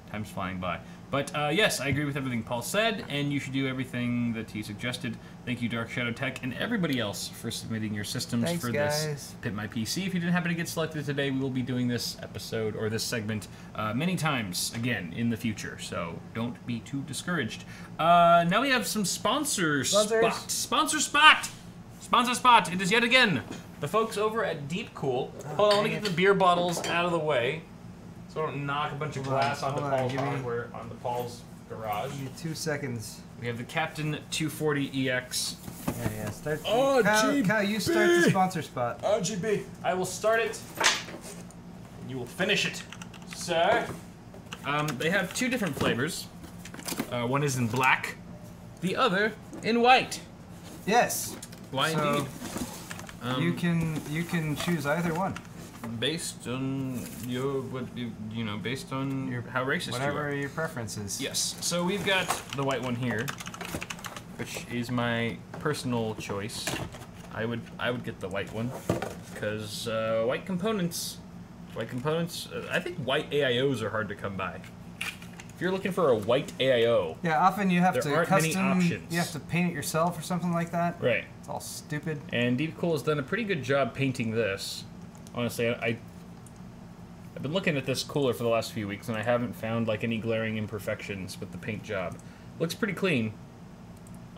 time's flying by. But yes, I agree with everything Paul said, and you should do everything that he suggested. Thank you, Dark Shadow Tech, and everybody else for submitting your systems for this Pimp My PC. If you didn't happen to get selected today, we will be doing this episode or this segment many times again in the future, so don't be too discouraged. Now we have some sponsor spot. Sponsor spot. It is yet again the folks over at Deep Cool. Hold on, let me get the beer bottles out of the way. So I don't knock a bunch of glass onto Paul's hardware, onto Paul's garage. Give me 2 seconds. We have the Captain 240EX. Yeah. Start. RGB. Kyle, you start the sponsor spot. RGB. I will start it. You will finish it, sir. They have 2 different flavors. One is in black, the other in white. Yes. Why so indeed? You can choose either one. Based on based on how racist you are. Whatever your preference is. Yes. So we've got the white one here, which is my personal choice. I would get the white one because white components. I think white AIOs are hard to come by. If you're looking for a white AIO, yeah, often you have there to aren't many options. You have to paint it yourself or something like that. Right. It's all stupid. And Deep Cool has done a pretty good job painting this. Honestly, I've been looking at this cooler for the last few weeks, and I haven't found like any glaring imperfections with the paint job. Looks pretty clean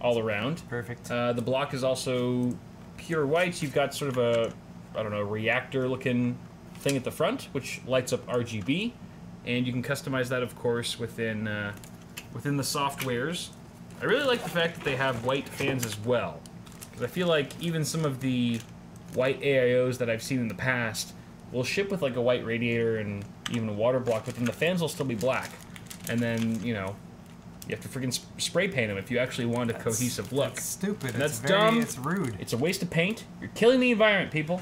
all around. Perfect. The block is also pure white. You've got sort of a, I don't know, reactor-looking thing at the front, which lights up RGB, and you can customize that, of course, within the softwares. I really like the fact that they have white fans as well, because I feel like even some of the white AIOs that I've seen in the past will ship with like a white radiator and even a water block, but then the fans will still be black. And then, you know, you have to freaking spray paint them if you actually want a cohesive look. That's stupid. And that's dumb. It's rude. It's a waste of paint. You're killing the environment, people.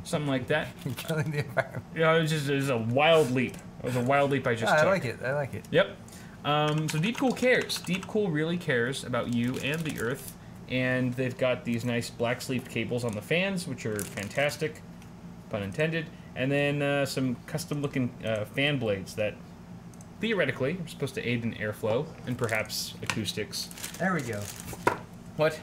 Something like that. You're killing the environment. You know, it was a wild leap. It was a wild leap I just took. I like it. I like it. Yep. So Deep Cool cares. Deep Cool really cares about you and the Earth. And they've got these nice black sleeved cables on the fans, which are fantastic, pun intended. And then some custom looking fan blades that theoretically are supposed to aid in airflow and perhaps acoustics. There we go. What?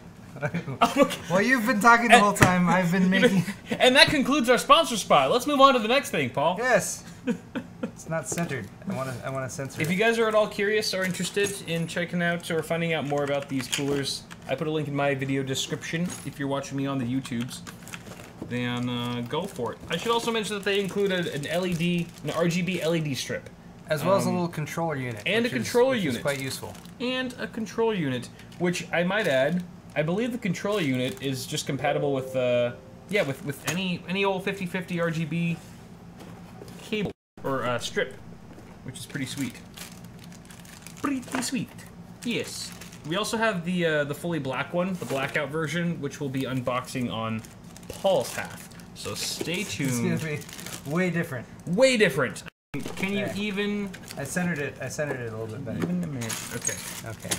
Well, you've been talking the whole time. I've been making. And that concludes our sponsor spot. Let's move on to the next thing, Paul. Yes. It's not centered. I want to censor If it. you guys are at all curious or interested in checking out or finding out more about these coolers, I put a link in my video description if you're watching me on the YouTubes. Then go for it. I should also mention that they include an RGB LED strip. As well as a little controller unit. And a controller which unit. is quite useful. And a controller unit, which I might add, I believe the controller unit is just compatible with, with any old 5050 RGB cable or strip, which is pretty sweet. Pretty sweet. Yes. We also have the fully black one, the blackout version, which we'll be unboxing on Paul's half. So stay tuned. It's gonna be way different. Way different. Can you even? I centered it a little bit better. Even a minute. Okay. Okay.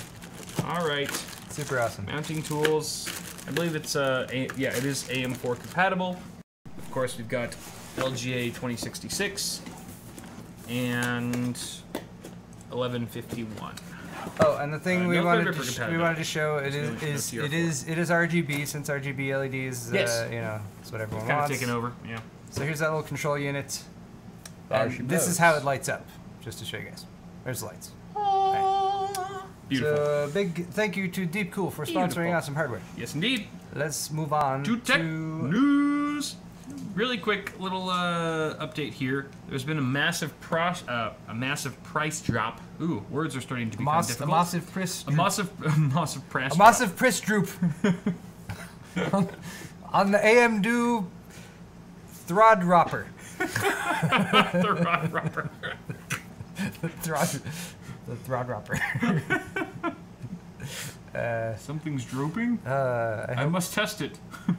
All right. Super awesome. Mounting tools. I believe it's it is AM4 compatible. Of course, we've got LGA 2066 and 1151. Oh, and the thing we no wanted Threadripper to show it is RGB, since RGB LEDs yes. you know, it's what everyone Kind of wants. taken over. Yeah. So here's that little control unit. And this is how it lights up, just to show you guys. There's the lights. Beautiful. So big thank you to Deep Cool for sponsoring awesome hardware. Yes, indeed. Let's move on to tech news. Really quick little update here. There's been a massive price drop. Ooh, words are starting to become difficult. A massive price price. A massive price droop. on the AMD Throddropper. The Throddropper. The Throddropper. Something's drooping? I must test it.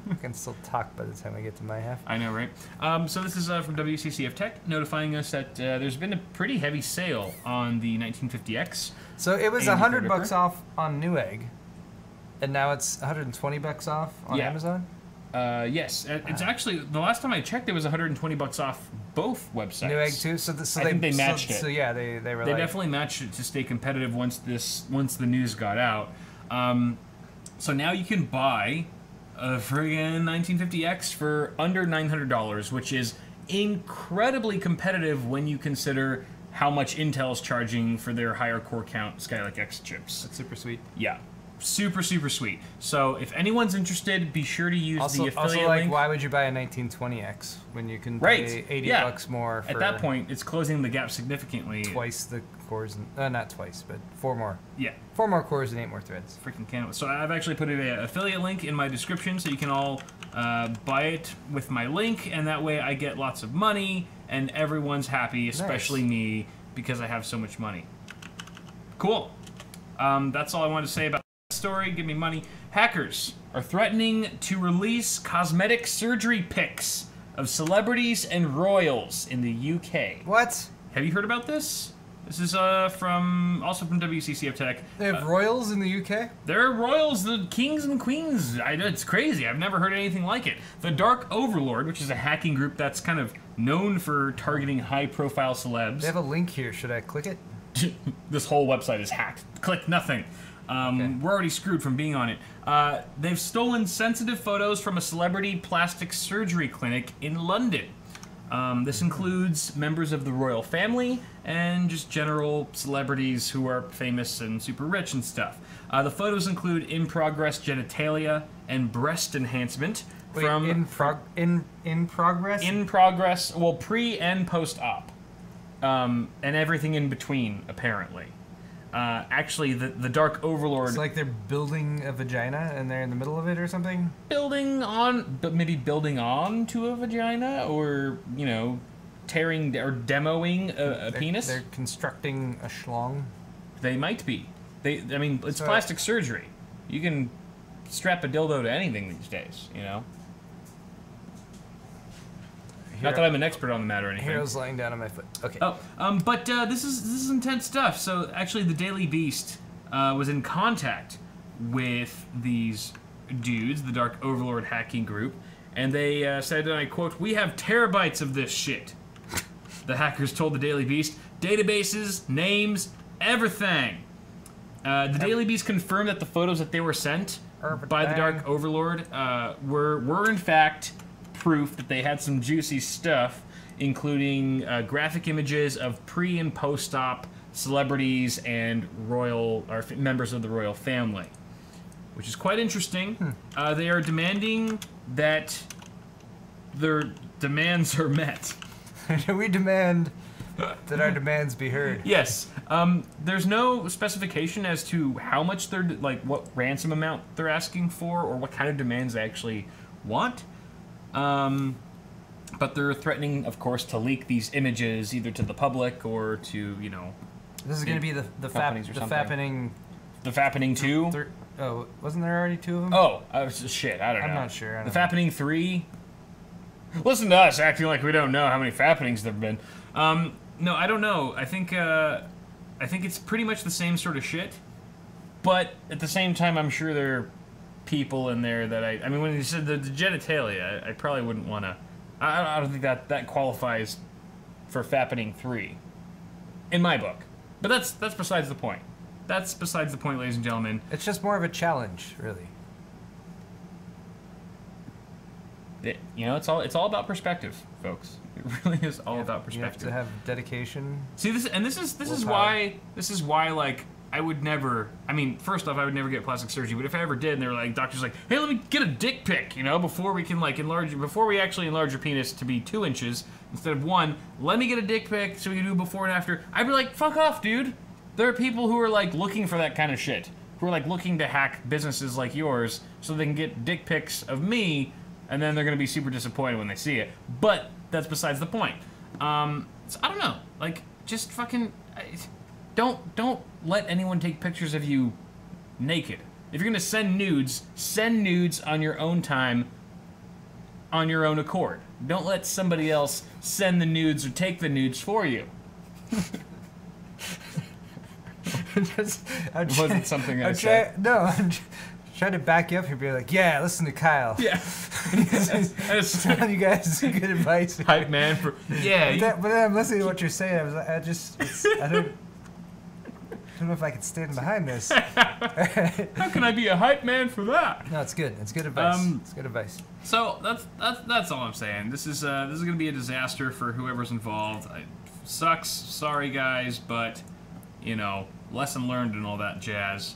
I can still talk by the time I get to my half. I know, right? So this is from WCCF Tech, notifying us that there's been a pretty heavy sale on the 1950X. So it was $100 off on Newegg, and now it's $120 off on Amazon? Yes. It's actually, the last time I checked, it was $120 off both websites. Newegg too? So I think they matched it. So yeah, they were They definitely matched it to stay competitive once the news got out. So now you can buy a friggin' 1950X for under $900, which is incredibly competitive when you consider how much Intel's charging for their higher core count Skylake X chips. That's super sweet. Yeah. Super, super sweet. So if anyone's interested, be sure to use the affiliate also, like, link. why would you buy a 1920X when you can pay $80 more for... At that point, it's closing the gap significantly. Twice the cores, not twice, but 4 more. Yeah. 4 more cores and 8 more threads. Freaking can't. So I've actually put an affiliate link in my description so you can all buy it with my link, and that way I get lots of money, and everyone's happy, especially me, because I have so much money. Cool. That's all I wanted to say about story. Give me money. Hackers are threatening to release cosmetic surgery pics of celebrities and royals in the UK. What? Have you heard about this? This is also from WCCF Tech. They have royals in the UK? There are royals, the kings and queens. It's crazy. I've never heard anything like it. The Dark Overlord, which is a hacking group that's kind of known for targeting high-profile celebs. They have a link here. Should I click it? This whole website is hacked. Click nothing. We're already screwed from being on it. They've stolen sensitive photos from a celebrity plastic surgery clinic in London. This includes members of the royal family and just general celebrities who are famous and super rich and stuff. The photos include in-progress genitalia and breast enhancement. Wait, in progress? In progress, well, pre and post-op. And everything in between, apparently. actually the Dark Overlord... It's like they're building a vagina and they're in the middle of it or something? Building on... But maybe building on to a vagina? Or, you know, tearing or demoing a penis? They're constructing a schlong? They might be. I mean, it's plastic surgery. You can strap a dildo to anything these days, you know? Not that I'm an expert on the matter or anything. Hero's lying down on my foot. Okay. Oh, but this is intense stuff. So actually, the Daily Beast was in contact with these dudes, the Dark Overlord hacking group, and they said, and I quote, "We have terabytes of this shit." The hackers told the Daily Beast, databases, names, everything. The Daily Beast confirmed that the photos that they were sent by the Dark Overlord were in fact proof that they had some juicy stuff, including graphic images of pre- and post-op celebrities and members of the royal family, which is quite interesting. They are demanding that their demands are met. We demand that our demands be heard. Yes. There's no specification as to how much they're, like, what ransom amount they're asking for, or what kind of demands they actually want. But they're threatening, of course, to leak these images either to the public or to, you know... This is going to be the fappening... The Fappening 2? Oh, wasn't there already 2 of them? Oh, shit, I don't know. I'm not sure. The Fappening 3? Listen to us acting like we don't know how many Fappenings there have been. No, I don't know. I think it's pretty much the same sort of shit. But at the same time, I'm sure there are people in there that I mean, when you said the genitalia, I probably wouldn't want to... I don't think that qualifies for Fappening 3. In my book. But that's besides the point. That's besides the point, ladies and gentlemen. It's just more of a challenge, really. You know, it's all about perspective, folks. It really is all about perspective. You have to have dedication. See, this is why like I would never. I mean, first off, I would never get plastic surgery. But if I ever did, and they were like, doctors like, hey, let me get a dick pic, you know, before we can like before we actually enlarge your penis to be 2 inches instead of 1. Let me get a dick pic so we can do before and after. I'd be like, fuck off, dude. There are people who are like looking for that kind of shit, who are like looking to hack businesses like yours so they can get dick pics of me, and then they're gonna be super disappointed when they see it. But that's besides the point. So I don't know. Like, just fucking don't let anyone take pictures of you naked. If you're gonna send nudes on your own time, on your own accord. Don't let somebody else send the nudes or take the nudes for you. It wasn't something I said. No, I'm trying to back you up here, be like, yeah, listen to Kyle. Yeah. He's telling you guys good advice. Hype man for... Yeah. But then I'm listening to what you're saying. I don't know if I can stand behind this. How can I be a hype man for that? No, it's good. It's good advice. It's good advice. So that's all I'm saying. This is gonna be a disaster for whoever's involved. It sucks. Sorry guys, but you know, lesson learned and all that jazz.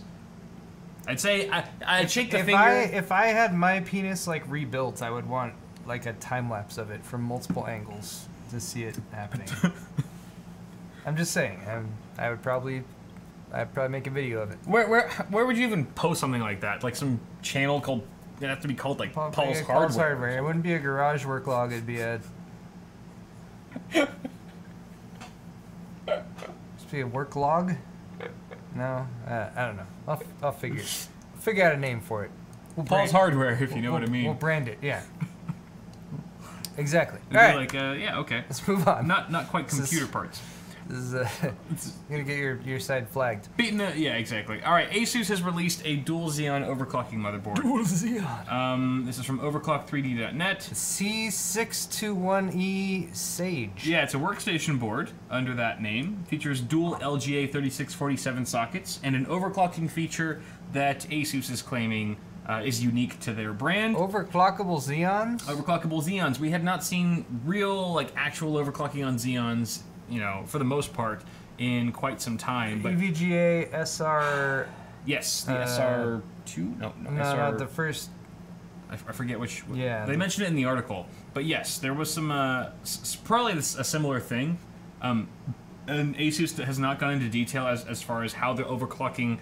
I'd say I'd shake the finger. If I had my penis like rebuilt, I would want like a time lapse of it from multiple angles to see it happening. I'm just saying. I'd probably make a video of it. Where would you even post something like that? Like some channel called... It'd have to be called like Paul's Hardware. It wouldn't be a garage work log. It'd be a... Just be a work log? No, I don't know. I'll figure out a name for it. Paul's Hardware, if you know what I mean. We'll brand it. Yeah. Exactly. All right. Like, yeah, okay. Let's move on. Not quite computer parts. This is gonna get your side flagged. Yeah, exactly. All right, Asus has released a dual Xeon overclocking motherboard. Dual Xeon. This is from overclock3d.net. C621E Sage. Yeah, it's a workstation board under that name. Features dual LGA 3647 sockets and an overclocking feature that Asus is claiming is unique to their brand. Overclockable Xeons. Overclockable Xeons. We have not seen real, like, actual overclocking on Xeons, you know, for the most part, in quite some time. But EVGA SR. Yes, the SR2. No, SR. The first. I forget which. Yeah. They mentioned it in the article, but yes, there was some probably a similar thing. and Asus has not gone into detail as far as how the overclocking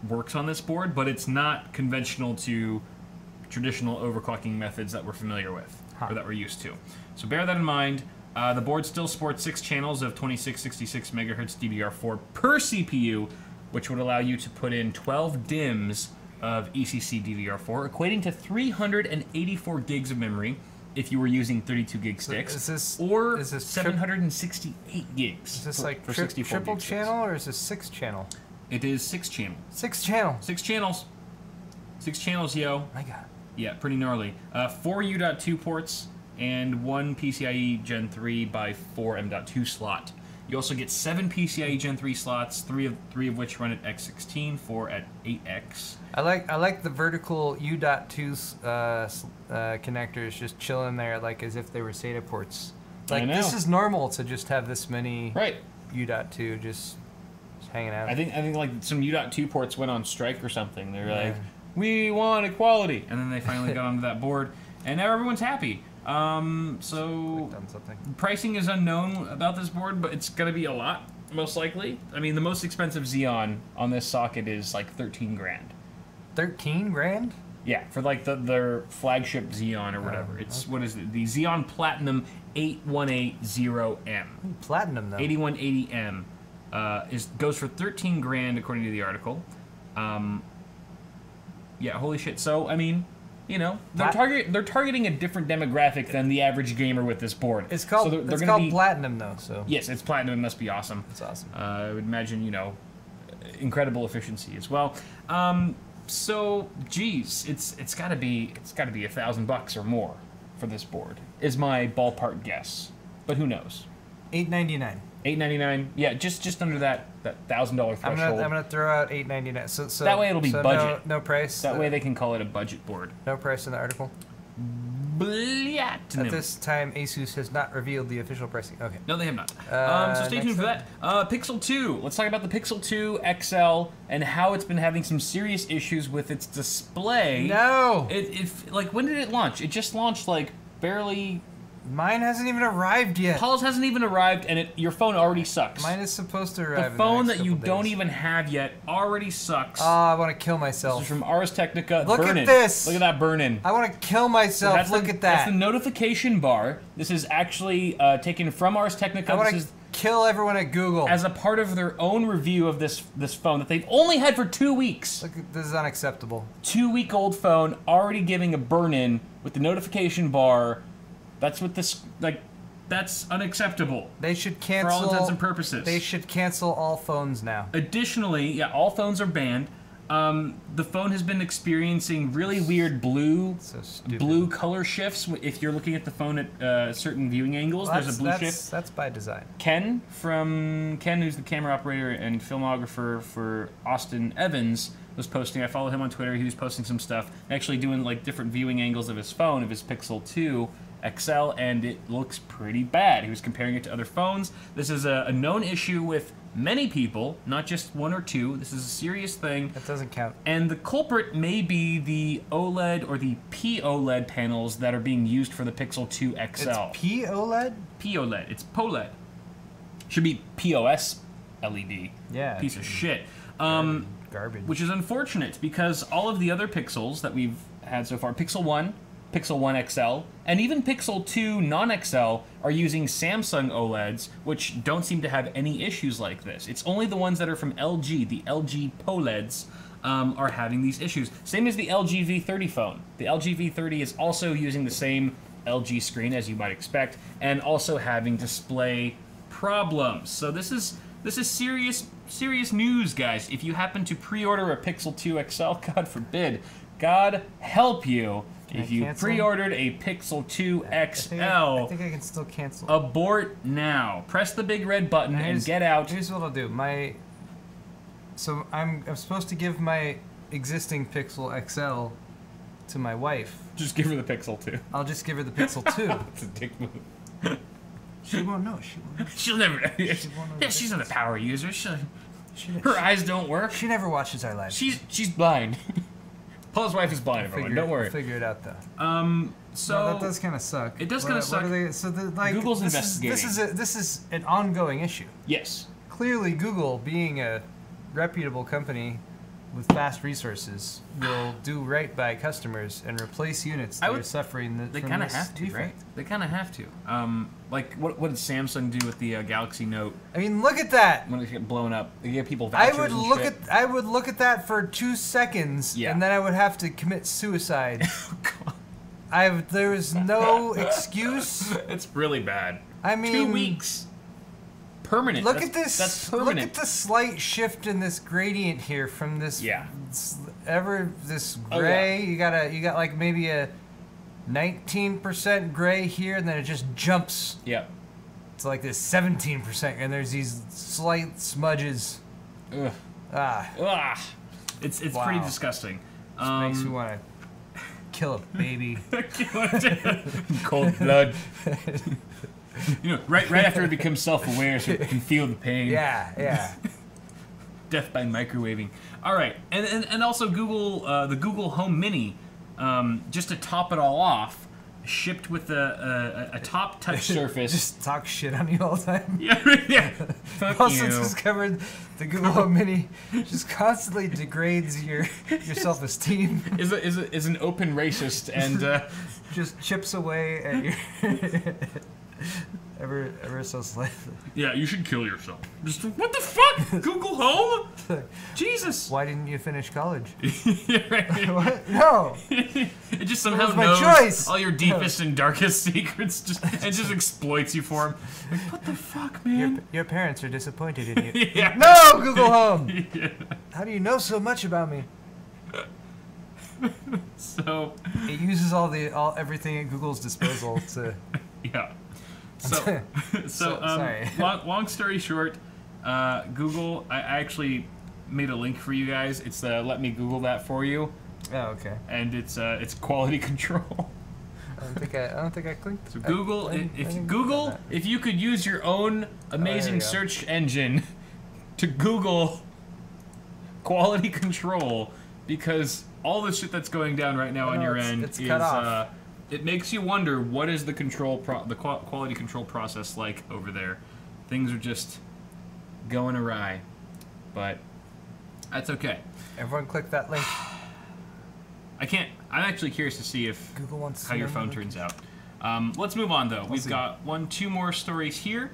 works on this board, but it's not conventional to traditional overclocking methods that we're familiar with, or that we're used to. So bear that in mind. The board still sports 6 channels of 2666 megahertz DDR4 per CPU, which would allow you to put in 12 DIMMs of ECC DDR4, equating to 384 gigs of memory if you were using 32 gig sticks, or 768 gigs. Is this like for 64 triple gig channel, or is this 6 channel? It is 6 channel. 6 channel. 6 channels. 6 channels, yo. My God. Yeah, pretty gnarly. 4 U.2 ports and 1 PCIe Gen 3 by 4 M.2 slot. You also get 7 PCIe Gen 3 slots, three of which run at X16, 4 at 8X. I like the vertical U.2 connectors just chilling there, like as if they were SATA ports. Like this is normal to just have this many U.2 just hanging out. I think like some U.2 ports went on strike or something. They're like, we want equality, and then they finally got onto that board, and now everyone's happy. So pricing is unknown about this board, but it's gonna be a lot, most likely. I mean, the most expensive Xeon on this socket is like 13 grand. 13 grand? Yeah, for like their flagship Xeon or whatever. It's what is it? The Xeon Platinum 8180M. Platinum though. 8180M goes for 13 grand according to the article. Yeah, holy shit. So I mean, you know, they're targeting a different demographic than the average gamer with this board. It's called it's called platinum though. So yes, it's platinum. It must be awesome. It's awesome. I would imagine, you know, incredible efficiency as well. So geez, it's got to be $1,000 or more for this board is my ballpark guess, but who knows? $899. $899. Yeah, just under that $1,000 threshold. I'm gonna throw out $899. So that way it'll be budget. No price. That way they can call it a budget board. No price in the article. Platinum. At this time, Asus has not revealed the official pricing. Okay. No, they have not. So stay tuned for that. Pixel 2. Let's talk about the Pixel 2 XL and how it's been having some serious issues with its display. No. Like, when did it launch? It just launched like barely. Mine hasn't even arrived yet. Paul's hasn't even arrived, and your phone already sucks. Mine is supposed to arrive. The phone that you don't even have yet already sucks. Oh, I want to kill myself. This is from Ars Technica. Look at this. Look at that burn-in. I want to kill myself. Look at that. That's the notification bar. This is actually taken from Ars Technica. I want to kill everyone at Google. As a part of their own review of this phone that they've only had for 2 weeks. Look, this is unacceptable. 2-week-old phone already giving a burn-in with the notification bar. That's what this, like, that's unacceptable. They should cancel. For all intents and purposes. They should cancel all phones now. Additionally, yeah, all phones are banned. The phone has been experiencing really weird blue color shifts. If you're looking at the phone at certain viewing angles, well, there's a blue shift. That's by design. Ken, who's the camera operator and filmographer for Austin Evans, was posting. I follow him on Twitter. He was posting some stuff, actually doing like different viewing angles of his phone, of his Pixel 2 XL, and it looks pretty bad. He was comparing it to other phones. This is a known issue with many people, not just one or two. This is a serious thing. That doesn't count. And the culprit may be the OLED or the POLED panels that are being used for the Pixel 2 XL. It's POLED? POLED. It's POLED. Should be POS LED. Yeah. Piece of shit. Garbage. Which is unfortunate because all of the other Pixels that we've had so far, Pixel 1, Pixel 1 XL, and even Pixel 2 non-XL are using Samsung OLEDs, which don't seem to have any issues like this. It's only the ones that are from LG, the LG POLEDs, are having these issues. Same as the LG V30 phone. The LG V30 is also using the same LG screen, as you might expect, and also having display problems. So this is serious news, guys. If you happen to pre-order a Pixel 2 XL, God forbid, God help you. If you pre-ordered a Pixel 2 XL, I think I can still cancel. Abort now. Press the big red button and get out. Here's what I'll do. So I'm supposed to give my existing Pixel XL to my wife. Just give her the Pixel 2. I'll just give her the Pixel 2. It's a dick move. She won't know. She'll never. Yeah, she's not a power user. Her eyes don't work. She never watches our live. She's blind. Paul's wife is blind, everyone. Don't worry. Figure it out though. So no, that does kind of suck. It does kind of suck. Google's investigating. This is an ongoing issue. Yes. Clearly, Google, being a reputable company with vast resources, will do right by customers and replace units that are suffering. They kind of have to, right? They kind of have to. Like what did Samsung do with the Galaxy Note? I mean, look at that. When it get blown up, they give people vouchers. I would look at that for 2 seconds, and then I would have to commit suicide. Oh, God. There was no excuse. It's really bad. I mean, 2 weeks. Permanent. Look at this. That's permanent. Look at the slight shift in this gradient here from this. Yeah. This gray. You got like maybe a 19% gray here, and then it just jumps. Yeah. It's like this 17%, and there's these slight smudges. Ugh. Ah. It's pretty disgusting. Makes me want to kill a baby. Cold blood. Right after it becomes self-aware, so it can feel the pain. Yeah. Death by microwaving. All right, and also Google, the Google Home Mini, just to top it all off, shipped with a top touch surface. Just talk shit on you all the time. Yeah. Fuck also you. discovered the Google Home Mini just constantly degrades your self-esteem. Is an open racist and just chips away at your ever so slightly. Yeah, you should kill yourself. Just what the fuck? Google Home? Jesus. Why didn't you finish college? Yeah, right. What? No. It just somehow my knows choice. all your deepest and darkest secrets, and just exploits you for them. Like, what the fuck, man? Your parents are disappointed in you. Yeah. No, Google Home. Yeah. How do you know so much about me? So it uses everything at Google's disposal to. Yeah. Sorry. Long story short, Google. I actually made a link for you guys. It's let me Google that for you. Oh, okay. And it's quality control. I don't think I clicked. So Google, if you could use your own amazing search engine to Google quality control, because all the shit that's going down right now on your end is cut off. It makes you wonder, what is the quality control process like over there? Things are just going awry, but that's okay. Everyone click that link. I can't. I'm actually curious to see if Google wants how your phone turns out. Let's move on though. We've got 2 more stories here.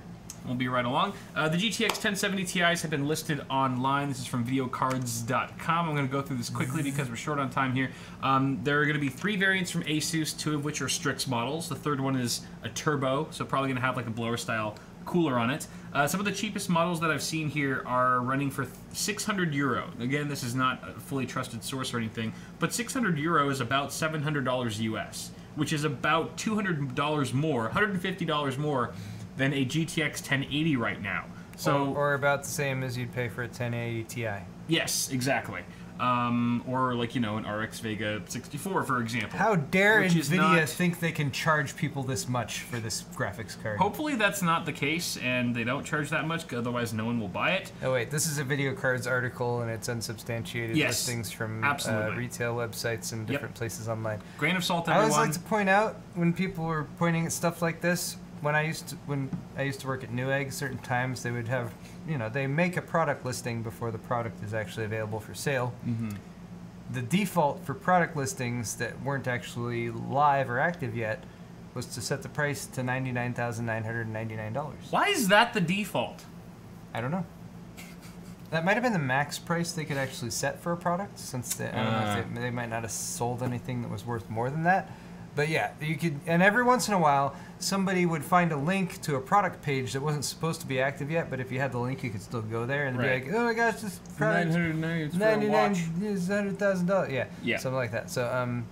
We'll be right along. The GTX 1070 Ti's have been listed online. This is from videocards.com. I'm going to go through this quickly because we're short on time here. There are going to be 3 variants from Asus, 2 of which are Strix models. The third one is a turbo, so probably going to have like a blower style cooler on it. Some of the cheapest models that I've seen here are running for €600. Again, this is not a fully trusted source or anything, but €600 is about $700 US, which is about $200 more, $150 more than a GTX 1080 right now. So or about the same as you'd pay for a 1080 Ti. Yes, exactly. Or like, an RX Vega 64, for example. How dare NVIDIA think they can charge people this much for this graphics card? Hopefully that's not the case, and they don't charge that much, otherwise no one will buy it. Oh wait, this is a Video Cards article, and it's unsubstantiated listings from retail websites and different places online. Grain of salt, everyone. I always like to point out, when people were pointing at stuff like this, when I used to work at Newegg, certain times they would have, they make a product listing before the product is actually available for sale. Mm-hmm. The default for product listings that weren't actually live or active yet was to set the price to $99,999. Why is that the default? I don't know. That might have been the max price they could actually set for a product, since I don't know if they might not have sold anything that was worth more than that. But yeah, you could, and every once in a while, somebody would find a link to a product page that wasn't supposed to be active yet, but if you had the link, you could still go there and be like, oh my gosh, this product is $100,000. Yeah, something like that. So, yeah.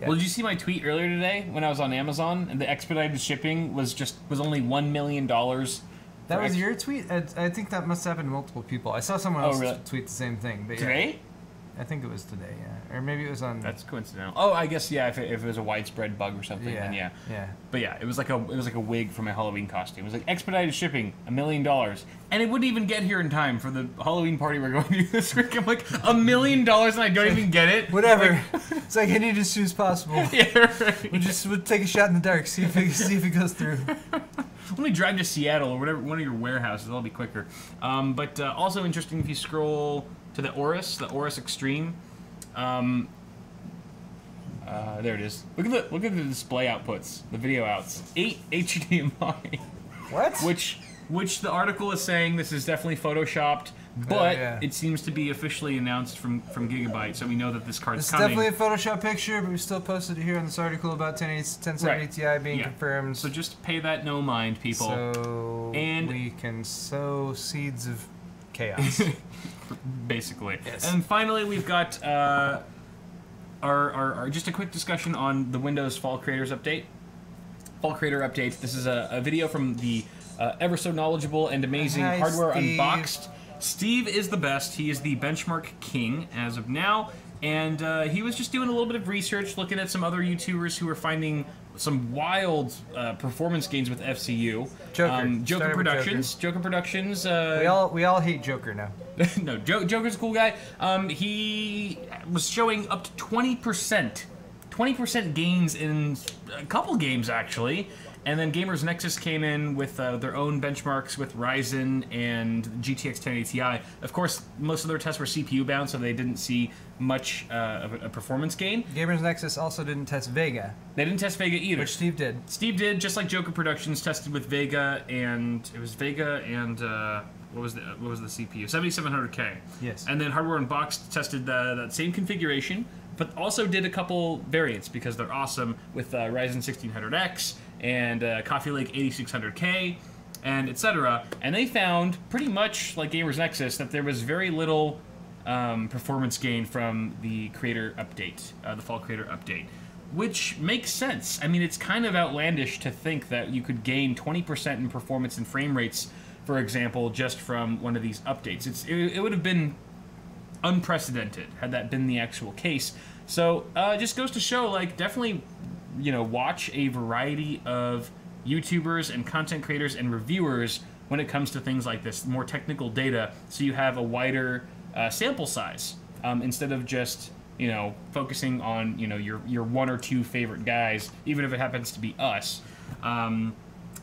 Well, did you see my tweet earlier today when I was on Amazon, and the expedited shipping was was only $1 million? That was your tweet? I think that must have happened to multiple people. I saw someone else tweet the same thing. But today? I think it was today, yeah. Or maybe it was on... That's coincidental. Oh, I guess, yeah, if it was a widespread bug or something, then yeah. Yeah. But yeah, it was like a wig for my Halloween costume. It was like expedited shipping, $1 million. And it wouldn't even get here in time for the Halloween party we're going to this week. I'm like, $1 million and I don't even get it? Whatever. It's like, I need it as soon as possible. Yeah, right. We'll take a shot in the dark, see if it goes through. Let me drive to Seattle or whatever, one of your warehouses. That'll be quicker. But also interesting if you scroll to the Aorus Extreme. There it is. Look at the display outputs, the video outs. 8 HDMI. What? Which the article is saying this is definitely photoshopped, but it seems to be officially announced from Gigabyte, so we know that this card's coming. It's definitely a Photoshop picture, but we still posted it here in this article about 1070 Ti being confirmed. So just pay that no mind, people. So we can sow seeds of chaos. Basically. Yes. And finally, we've got our just a quick discussion on the Windows Fall Creators Update. Fall Creator Update. This is a video from the ever so knowledgeable and amazing Hardware Steve. Unboxed. Steve is the best. He is the benchmark king as of now. And he was just doing a little bit of research, looking at some other YouTubers who were finding some wild performance gains with FCU. Joker Productions. Joker Productions. We all hate Joker now. No, Joker's a cool guy. He was showing up to 20% gains in a couple games actually. And then Gamers Nexus came in with their own benchmarks with Ryzen and GTX 1080 Ti. Of course, most of their tests were CPU bound, so they didn't see much of a performance gain. Gamers Nexus also didn't test Vega. They didn't test Vega either. Which Steve did. Steve did, just like Joker Productions tested with Vega, and it was Vega and what was the CPU? 7700K. Yes. And then Hardware Unboxed tested that same configuration, but also did a couple variants because they're awesome with Ryzen 1600X and Coffee Lake 8600K, and etc. And they found, pretty much like Gamers Nexus, that there was very little performance gain from the Creator Update, the Fall Creator Update, which makes sense. I mean, it's kind of outlandish to think that you could gain 20% in performance and frame rates, for example, just from one of these updates. It would have been unprecedented had that been the actual case. So it just goes to show, like, definitely, you know, watch a variety of YouTubers and content creators and reviewers when it comes to things like this, more technical data, so you have a wider sample size instead of just, you know, focusing on, you know, your one or two favorite guys, even if it happens to be us,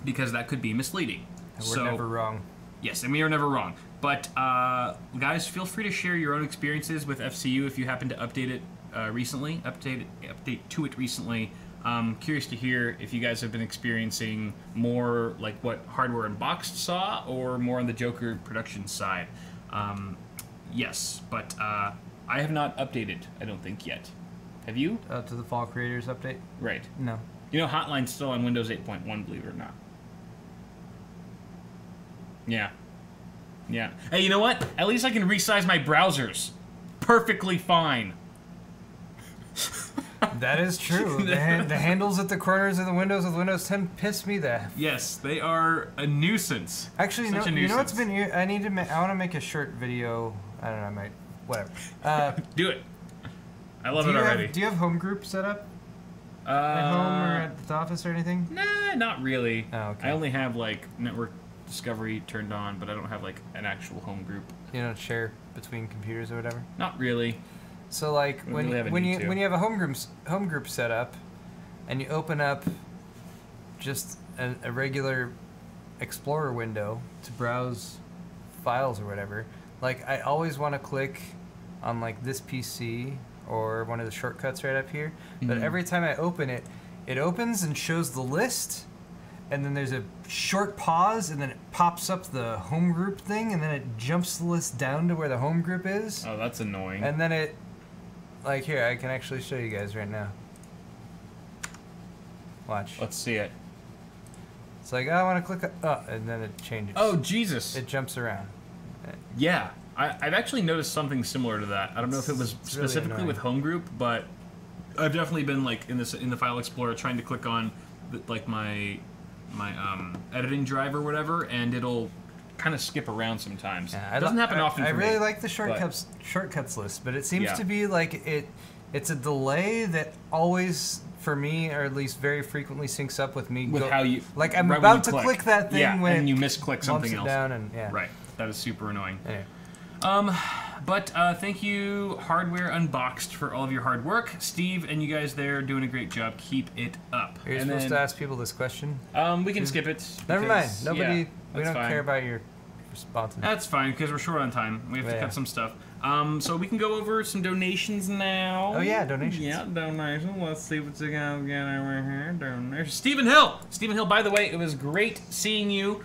because that could be misleading. And we're never wrong. Yes, and we are never wrong. But guys, feel free to share your own experiences with FCU if you happen to update it recently. Update to it recently. Curious to hear if you guys have been experiencing more like what Hardware Unboxed saw, or more on the Joker production side. Yes, but I have not updated, I don't think, yet. Have you? To the Fall Creators Update? Right. No. You know, Hotline's still on Windows 8.1, believe it or not. Yeah. Yeah. Hey, you know what? At least I can resize my browsers. Perfectly fine. That is true. The handles at the corners of the windows with Windows 10 piss me the... Yes, they are a nuisance. Actually, Such a nuisance. you know what's been... I want to make a short video. I don't know, I might... Whatever. Do it. I love it already. Do you have home group set up? At home or at the office or anything? Nah, not really. Oh, okay. I only have, like, network discovery turned on, but I don't have, like, an actual home group. You don't share between computers or whatever? Not really. So, like, when you have a home group set up, and you open up just a regular Explorer window to browse files or whatever, like, I always want to click on, like, this PC or one of the shortcuts right up here, but every time I open it, it opens and shows the list, and then there's a short pause, and then it pops up the home group thing, and then it jumps the list down to where the home group is. Oh, that's annoying. And then it, like, here, I can actually show you guys right now. Watch. Let's see it. It's like, I want to click, and then it changes. Oh, Jesus. It jumps around. Yeah. I've actually noticed something similar to that. I don't know if it was specifically really with home group, but I've definitely been, like, in the File Explorer trying to click on, like, my editing drive or whatever, and it'll kind of skip around sometimes. Yeah, It doesn't happen often. I for really me, like the shortcuts list, but it seems Yeah. to be like it's a delay that always, for me, or at least very frequently, syncs up with me. with how you like I'm right when about you to click that thing when and you misclick something lumps it else. down and yeah. Right, that is super annoying. Anyway. But thank you, Hardware Unboxed, for all of your hard work. Steve and you guys there are doing a great job. Keep it up. Are you supposed to ask people this question? We can skip it. Never mind. because, Nobody. yeah, we don't that's care fine. about your responses. That's fine, because we're short on time. We have to Yeah. cut some stuff. So we can go over some donations now. Oh, yeah, donations. Yeah, donations. Let's see what's going to get over here. Donations. Stephen Hill! Stephen Hill, by the way, it was great seeing you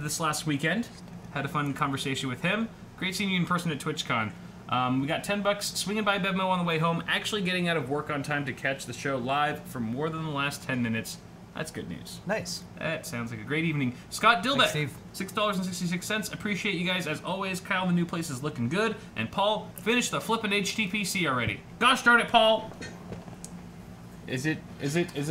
this last weekend. Had a fun conversation with him. Great seeing you in person at TwitchCon. We got $10 swinging by Bevmo on the way home, actually getting out of work on time to catch the show live for more than the last 10 minutes. That's good news. Nice. That sounds like a great evening. Scott Dilbeck, Thanks, Steve. $6.66. Appreciate you guys as always. Kyle, the new place is looking good. And Paul, finished the flippin' HTPC already. Gosh darn it, Paul! Is it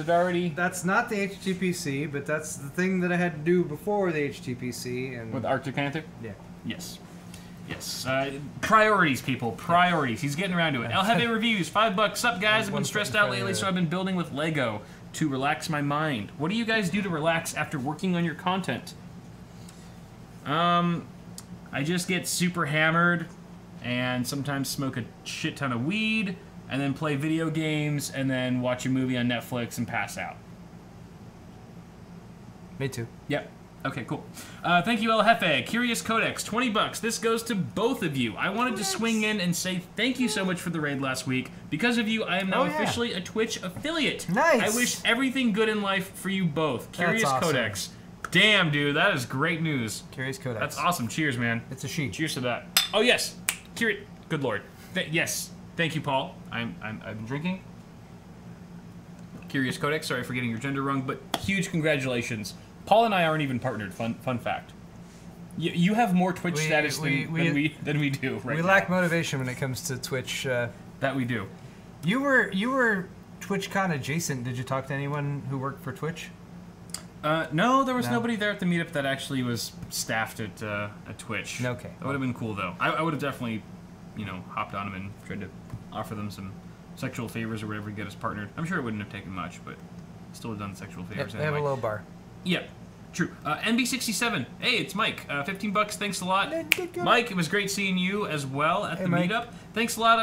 already? That's not the HTPC, but that's the thing that I had to do before the HTPC. And With Arctic Panther? yeah. Yes. Yes. Priorities, people. Priorities. He's getting around to it. El Jefe Reviews, $5. Sup, guys? I've been stressed out lately, so I've been building with Lego to relax my mind. What do you guys do to relax after working on your content? I just get super hammered and sometimes smoke a shit ton of weed and then play video games and then watch a movie on Netflix and pass out. Me too. Yep. Okay, cool. Thank you, El Jefe. Curious Codex, $20. This goes to both of you. I wanted to swing in and say thank you so much for the raid last week. Because of you, I am now officially a Twitch affiliate. Nice. I wish everything good in life for you both. Curious awesome. Codex. Damn, dude, that is great news. Curious Codex. That's awesome. Cheers, man. It's a she. Cheers to that. Oh yes, Good Lord. Yes. Thank you, Paul. I've been drinking. Curious Codex. Sorry for getting your gender wrong, but huge congratulations. Paul and I aren't even partnered. Fun fact. You have more Twitch status than we do right We now. lack motivation when it comes to Twitch. That we do. You were TwitchCon adjacent. Did you talk to anyone who worked for Twitch? No, there was nobody there at the meetup that actually was staffed at Twitch. Okay. That would have been cool though. I would have definitely, hopped on them and tried to offer them some sexual favors or whatever to get us partnered. I'm sure it wouldn't have taken much, but still have done sexual favors They anyway. have a low bar. Yep, true. NB67. Hey, it's Mike. $15. Thanks a lot, Mike. It was great seeing you as well at the Mike. meetup. Thanks a lot.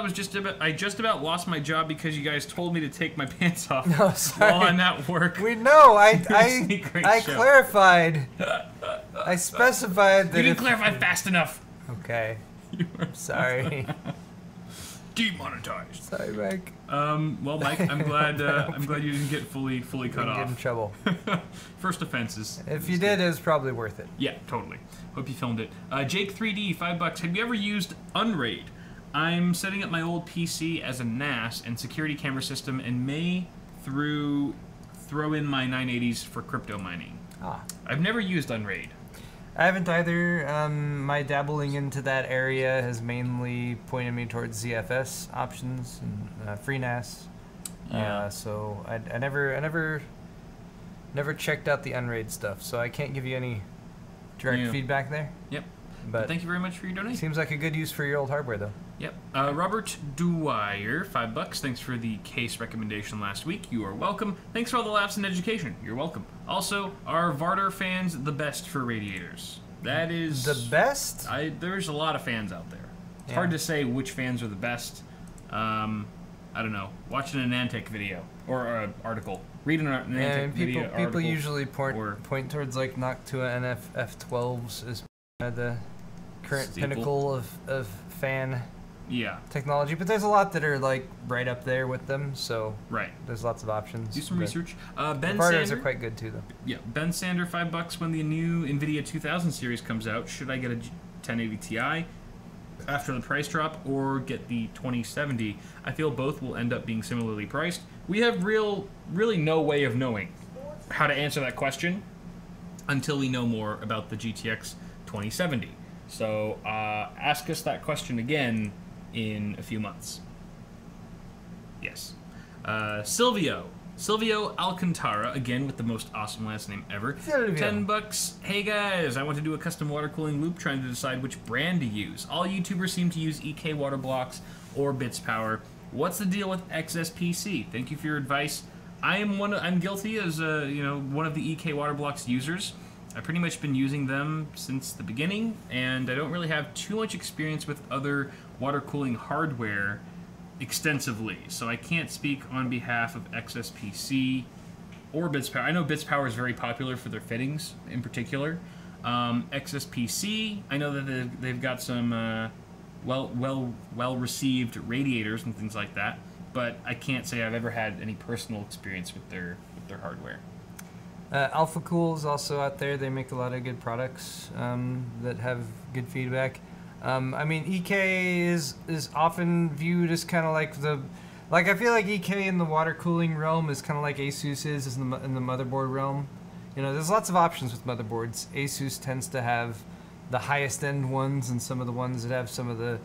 I just about lost my job because you guys told me to take my pants off No, sorry. while I'm at work. We know. I show. clarified. I specified that. You didn't clarify fast enough. Okay. Sorry. Demonetized. Sorry, Mike. Well, Mike, I'm glad you didn't get fully cut Get in off. trouble. First offenses. If you did, it was probably worth it. Yeah, totally. Hope you filmed it. Jake 3D, $5. Have you ever used Unraid? I'm setting up my old PC as a NAS and security camera system and may throw in my 980s for crypto mining. Ah. I've never used Unraid. I haven't either. My dabbling into that area has mainly pointed me towards ZFS options and FreeNAS. Yeah. So I never checked out the Unraid stuff, so I can't give you any direct feedback there. Yep. But thank you very much for your donation. Seems like a good use for your old hardware, though. Yep. Robert Dwyer, $5. Thanks for the case recommendation last week. You are welcome. Thanks for all the laughs in education. You're welcome. Also, are Varder fans the best for radiators? That is The best? There's a lot of fans out there. It's hard to say which fans are the best. I don't know. Watch an Anantech video or an article. Read an Anantech video. People article, usually or point towards like Noctua and F12s as the current Staple. pinnacle of fan yeah. technology, but there's a lot that are like right up there with them, so Right. there's lots of options. Do some but research. The Ben Varders Sander. are quite good too, though. Yeah, Ben Sander, $5 when the new NVIDIA 2000 series comes out. Should I get a 1080 Ti after the price drop or get the 2070? I feel both will end up being similarly priced. We have really no way of knowing how to answer that question until we know more about the GTX 2070. So ask us that question again in a few months. Yes. Silvio, Silvio Alcantara, again with the most awesome last name ever. Silvio. $10. Hey guys, I want to do a custom water cooling loop trying to decide which brand to use. All YouTubers seem to use EK water blocks or Bits Power. What's the deal with XSPC? Thank you for your advice. I'm guilty as one of the EK water blocks users. I've pretty much been using them since the beginning, and I don't really have too much experience with other water cooling hardware extensively, so I can't speak on behalf of XSPC or Bits Power. I know Bits Power is very popular for their fittings in particular. XSPC, I know that they've got some well received radiators and things like that, but I can't say I've ever had any personal experience with their hardware. Alpha Cool is also out there. They make a lot of good products that have good feedback. I mean, EK is often viewed as kind of like I feel like EK in the water cooling realm is kind of like ASUS is in the motherboard realm. You know, there's lots of options with motherboards. ASUS tends to have the highest end ones and some of the ones that have some of the,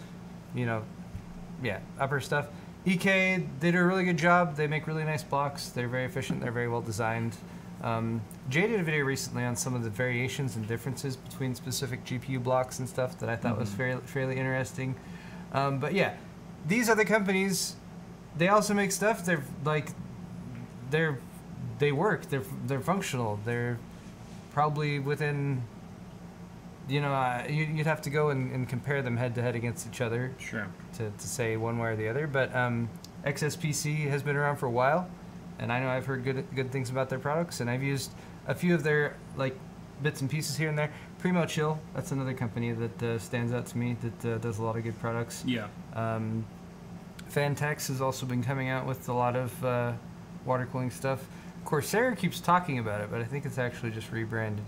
upper stuff. EK, they do a really good job. They make really nice blocks. They're very efficient. They're very well designed. Jay did a video recently on some of the variations and differences between specific GPU blocks and stuff that I thought was fairly interesting. But yeah, these other companies, they also make stuff. They work. They're functional. They're probably within. You'd have to go and compare them head to head against each other. Sure. To say one way or the other, but XSPC has been around for a while. And I know I've heard good things about their products, and I've used a few of their bits and pieces here and there. Primo Chill, that's another company that stands out to me that does a lot of good products. Yeah. Fantex has also been coming out with a lot of water cooling stuff. Corsair keeps talking about it, but I think it's actually just rebranded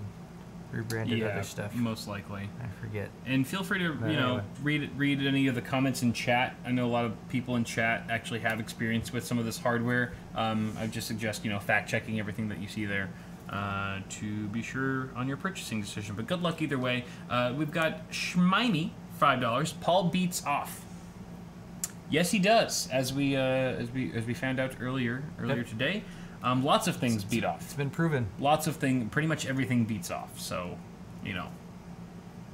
other stuff. Most likely. I forget. And feel free to Anyway. read any of the comments in chat. I know a lot of people in chat actually have experience with some of this hardware. I just suggest fact checking everything that you see there to be sure on your purchasing decision. But good luck either way. We've got Schmimey, $5. Paul beats off. Yes, he does. As we found out earlier today. Lots of things beat off. It's been proven. Pretty much everything beats off. So,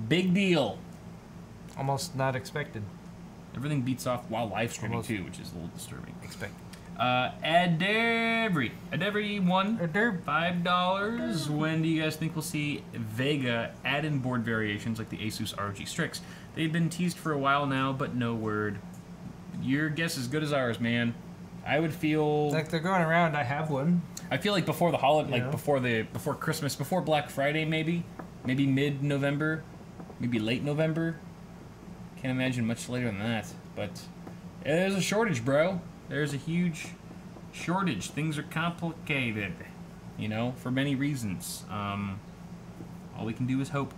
big deal. Almost not expected. Everything beats off while live streaming too, which is a little disturbing. Expected. Everyone, $5. When do you guys think we'll see Vega add-in board variations like the Asus ROG Strix? They've been teased for a while now, but no word. Your guess is as good as ours, man. I would feel like they're going around. I have one. I feel like before the holiday, before Christmas, before Black Friday, maybe mid-November, maybe late November. Can't imagine much later than that. But there's a shortage, bro. There's a huge shortage. Things are complicated, for many reasons. All we can do is hope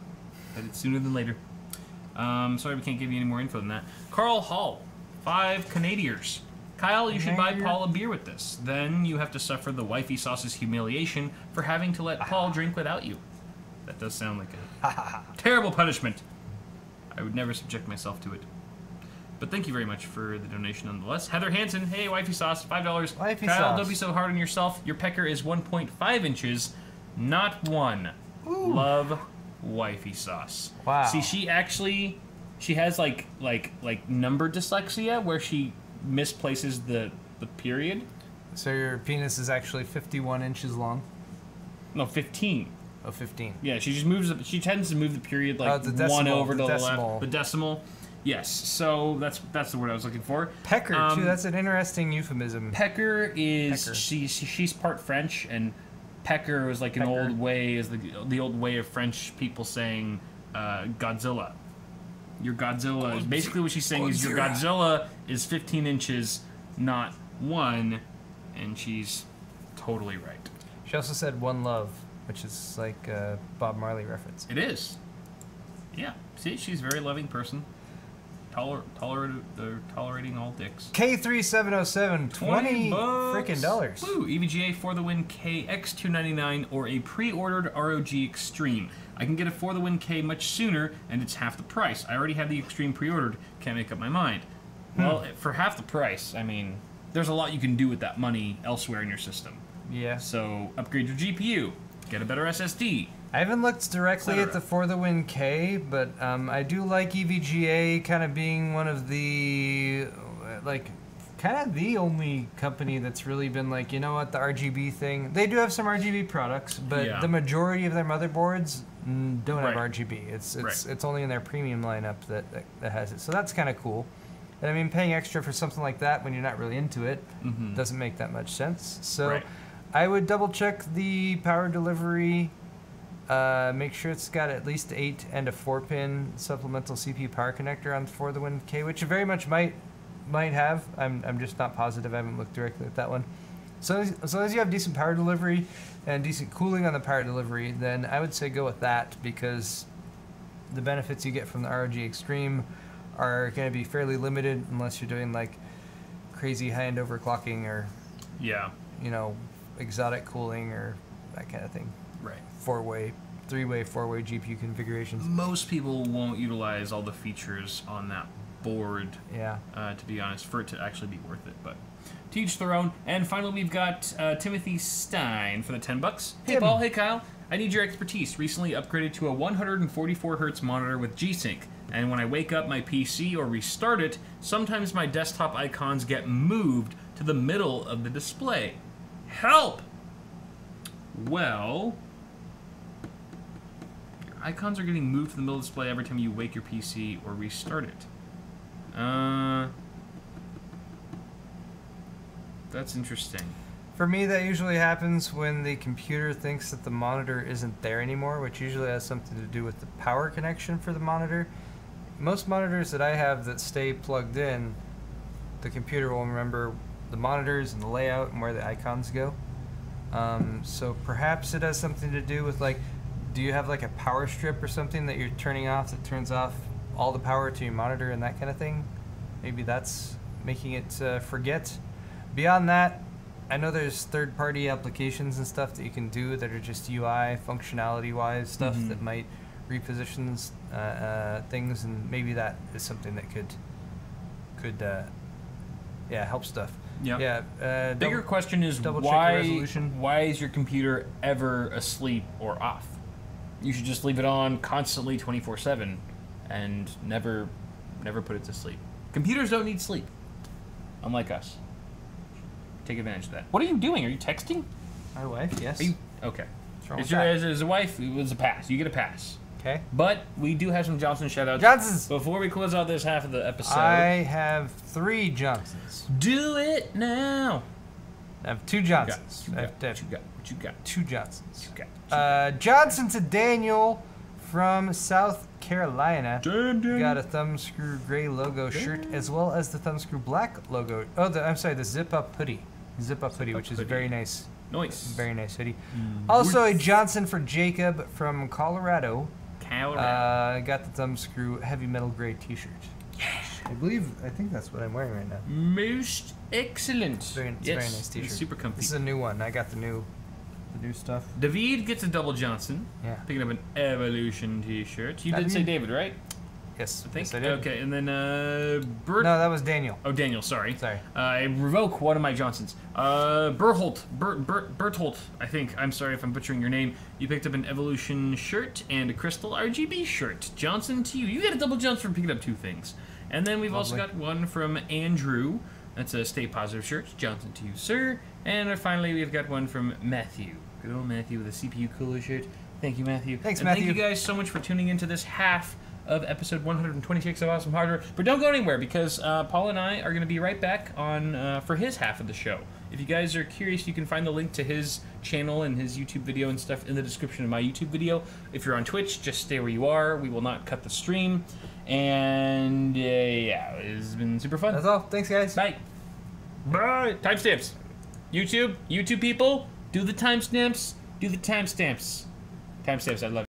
that it's sooner than later. Sorry we can't give you any more info than that. Carl Hall, 5 Canadiers. Kyle, you should buy Paul a beer with this. Then you have to suffer the wifey sauce's humiliation for having to let Paul drink without you. That does sound like a terrible punishment. I would never subject myself to it. But thank you very much for the donation nonetheless. Heather Hansen, hey, wifey sauce, $5. Wifey Kyle, sauce. don't be so hard on yourself. Your pecker is 1.5 inches, not 1. Ooh. Love wifey sauce. Wow. See, she has like number dyslexia where she misplaces the period. So your penis is actually 51 inches long? No, 15. Oh, 15. Yeah, she tends to move the period the decimal, one over to the decimal. left. The decimal. Yes, so that's the word I was looking for. Pecker, too. That's an interesting euphemism. Pecker is she's part French, and pecker was like an old way, is the old way of French people saying Godzilla. Your Godzilla is basically what she's saying is your Godzilla is 15 inches, not 1, and she's totally right. She also said "One Love," which is like a Bob Marley reference. It is. Yeah. See, she's a very loving person. Tolerating all dicks. K3707, $20 freaking dollars. Woo! EVGA for the win KX299 or a pre-ordered ROG Extreme. I can get a For the Win K much sooner, and it's half the price. I already have the Extreme pre-ordered. Can't make up my mind. Well, for half the price, I mean, there's a lot you can do with that money elsewhere in your system. Yeah. So upgrade your GPU, get a better SSD. I haven't looked directly at the For the Win K, but I do like EVGA kind of being one of the, like, kind of the only company that's really been like, you know what, the RGB thing. They do have some RGB products, but the majority of their motherboards don't have RGB. It's only in their premium lineup that has it. So that's kind of cool. And I mean, paying extra for something like that when you're not really into it doesn't make that much sense. So I would double check the power delivery. Make sure it's got at least 8 and a 4-pin supplemental CPU power connector on For the Win K, which it very much might have. I'm just not positive. I haven't looked directly at that one. So as long as you have decent power delivery and decent cooling on the power delivery, then I would say go with that, because the benefits you get from the ROG Extreme are going to be fairly limited unless you're doing like crazy high-end overclocking or you know, exotic cooling or that kind of thing. Right. 4-way, 3-way, 4-way GPU configurations. Most people won't utilize all the features on that board, to be honest, for it to actually be worth it, but to each their own. And finally, we've got Timothy Stein for the $10. Hey, Paul. Hey, Kyle. I need your expertise. Recently upgraded to a 144 Hz monitor with G-Sync, and when I wake up my PC or restart it, sometimes my desktop icons get moved to the middle of the display. Help! Well, icons are getting moved to the middle of the display every time you wake your PC or restart it. That's interesting. For me, that usually happens when the computer thinks that the monitor isn't there anymore, which usually has something to do with the power connection for the monitor. Most monitors that I have that stay plugged in, the computer will remember the monitors and the layout and where the icons go. So perhaps it has something to do with, like, do you have like a power strip or something that you're turning off that turns off all the power to your monitor and that kind of thing? Maybe that's making it forget. Beyond that, I know there's third-party applications and stuff that you can do that are just UI functionality-wise stuff that might reposition things, and maybe that is something that could help stuff. Yeah. Bigger question is why is your computer ever asleep or off? You should just leave it on constantly 24/7 and never put it to sleep. Computers don't need sleep, unlike us. Take advantage of that. What are you doing? Are you texting? My wife, yes. Are you, okay. As a wife, it was a pass. You get a pass. Okay. But we do have some Johnson shoutouts. Johnsons! Before we close out this half of the episode. I have 3 Johnsons. Do it now. I have 2 Johnsons. What you got? 2 Johnsons. What you got? Johnson to Daniel from South Carolina. Daniel. Got a thumbscrew gray logo shirt as well as the thumbscrew black logo. Oh, the zip-up hoodie. Zip-up hoodie, which is very nice. Nice. Very nice hoodie. Also a Johnson for Jacob from Colorado. Got the thumbscrew heavy metal gray t-shirt. Yes. I think that's what I'm wearing right now. Most excellent. It's a very nice t-shirt. It's super comfy. This is a new one. I got the new stuff. David gets a double Johnson. Yeah. Picking up an Evolution t-shirt. You did say David, right? Yes. I think. Yes, I did. Okay, and then No, that was Daniel. Oh, Daniel, sorry. Sorry. I revoke one of my Johnsons. Berthold, I think. I'm sorry if I'm butchering your name. You picked up an Evolution shirt and a Crystal RGB shirt. Johnson to you. You get a double Johnson for picking up 2 things. And then we've also got one from Andrew. That's a Stay Positive shirt. Johnson to you, sir. And finally, we've got one from Matthew. Good old Matthew with a CPU cooler shirt. Thank you, Matthew. Thanks, and Matthew. Thank you guys so much for tuning into this half of episode 126 of Awesome Hardware. But don't go anywhere, because Paul and I are going to be right back on for his half of the show. If you guys are curious, you can find the link to his channel and his YouTube video and stuff in the description of my YouTube video. If you're on Twitch, just stay where you are. We will not cut the stream. And yeah, it's been super fun. That's all. Thanks, guys. Bye. Bye. Timestamps. YouTube people, do the timestamps. Do the timestamps. Timestamps, I love you.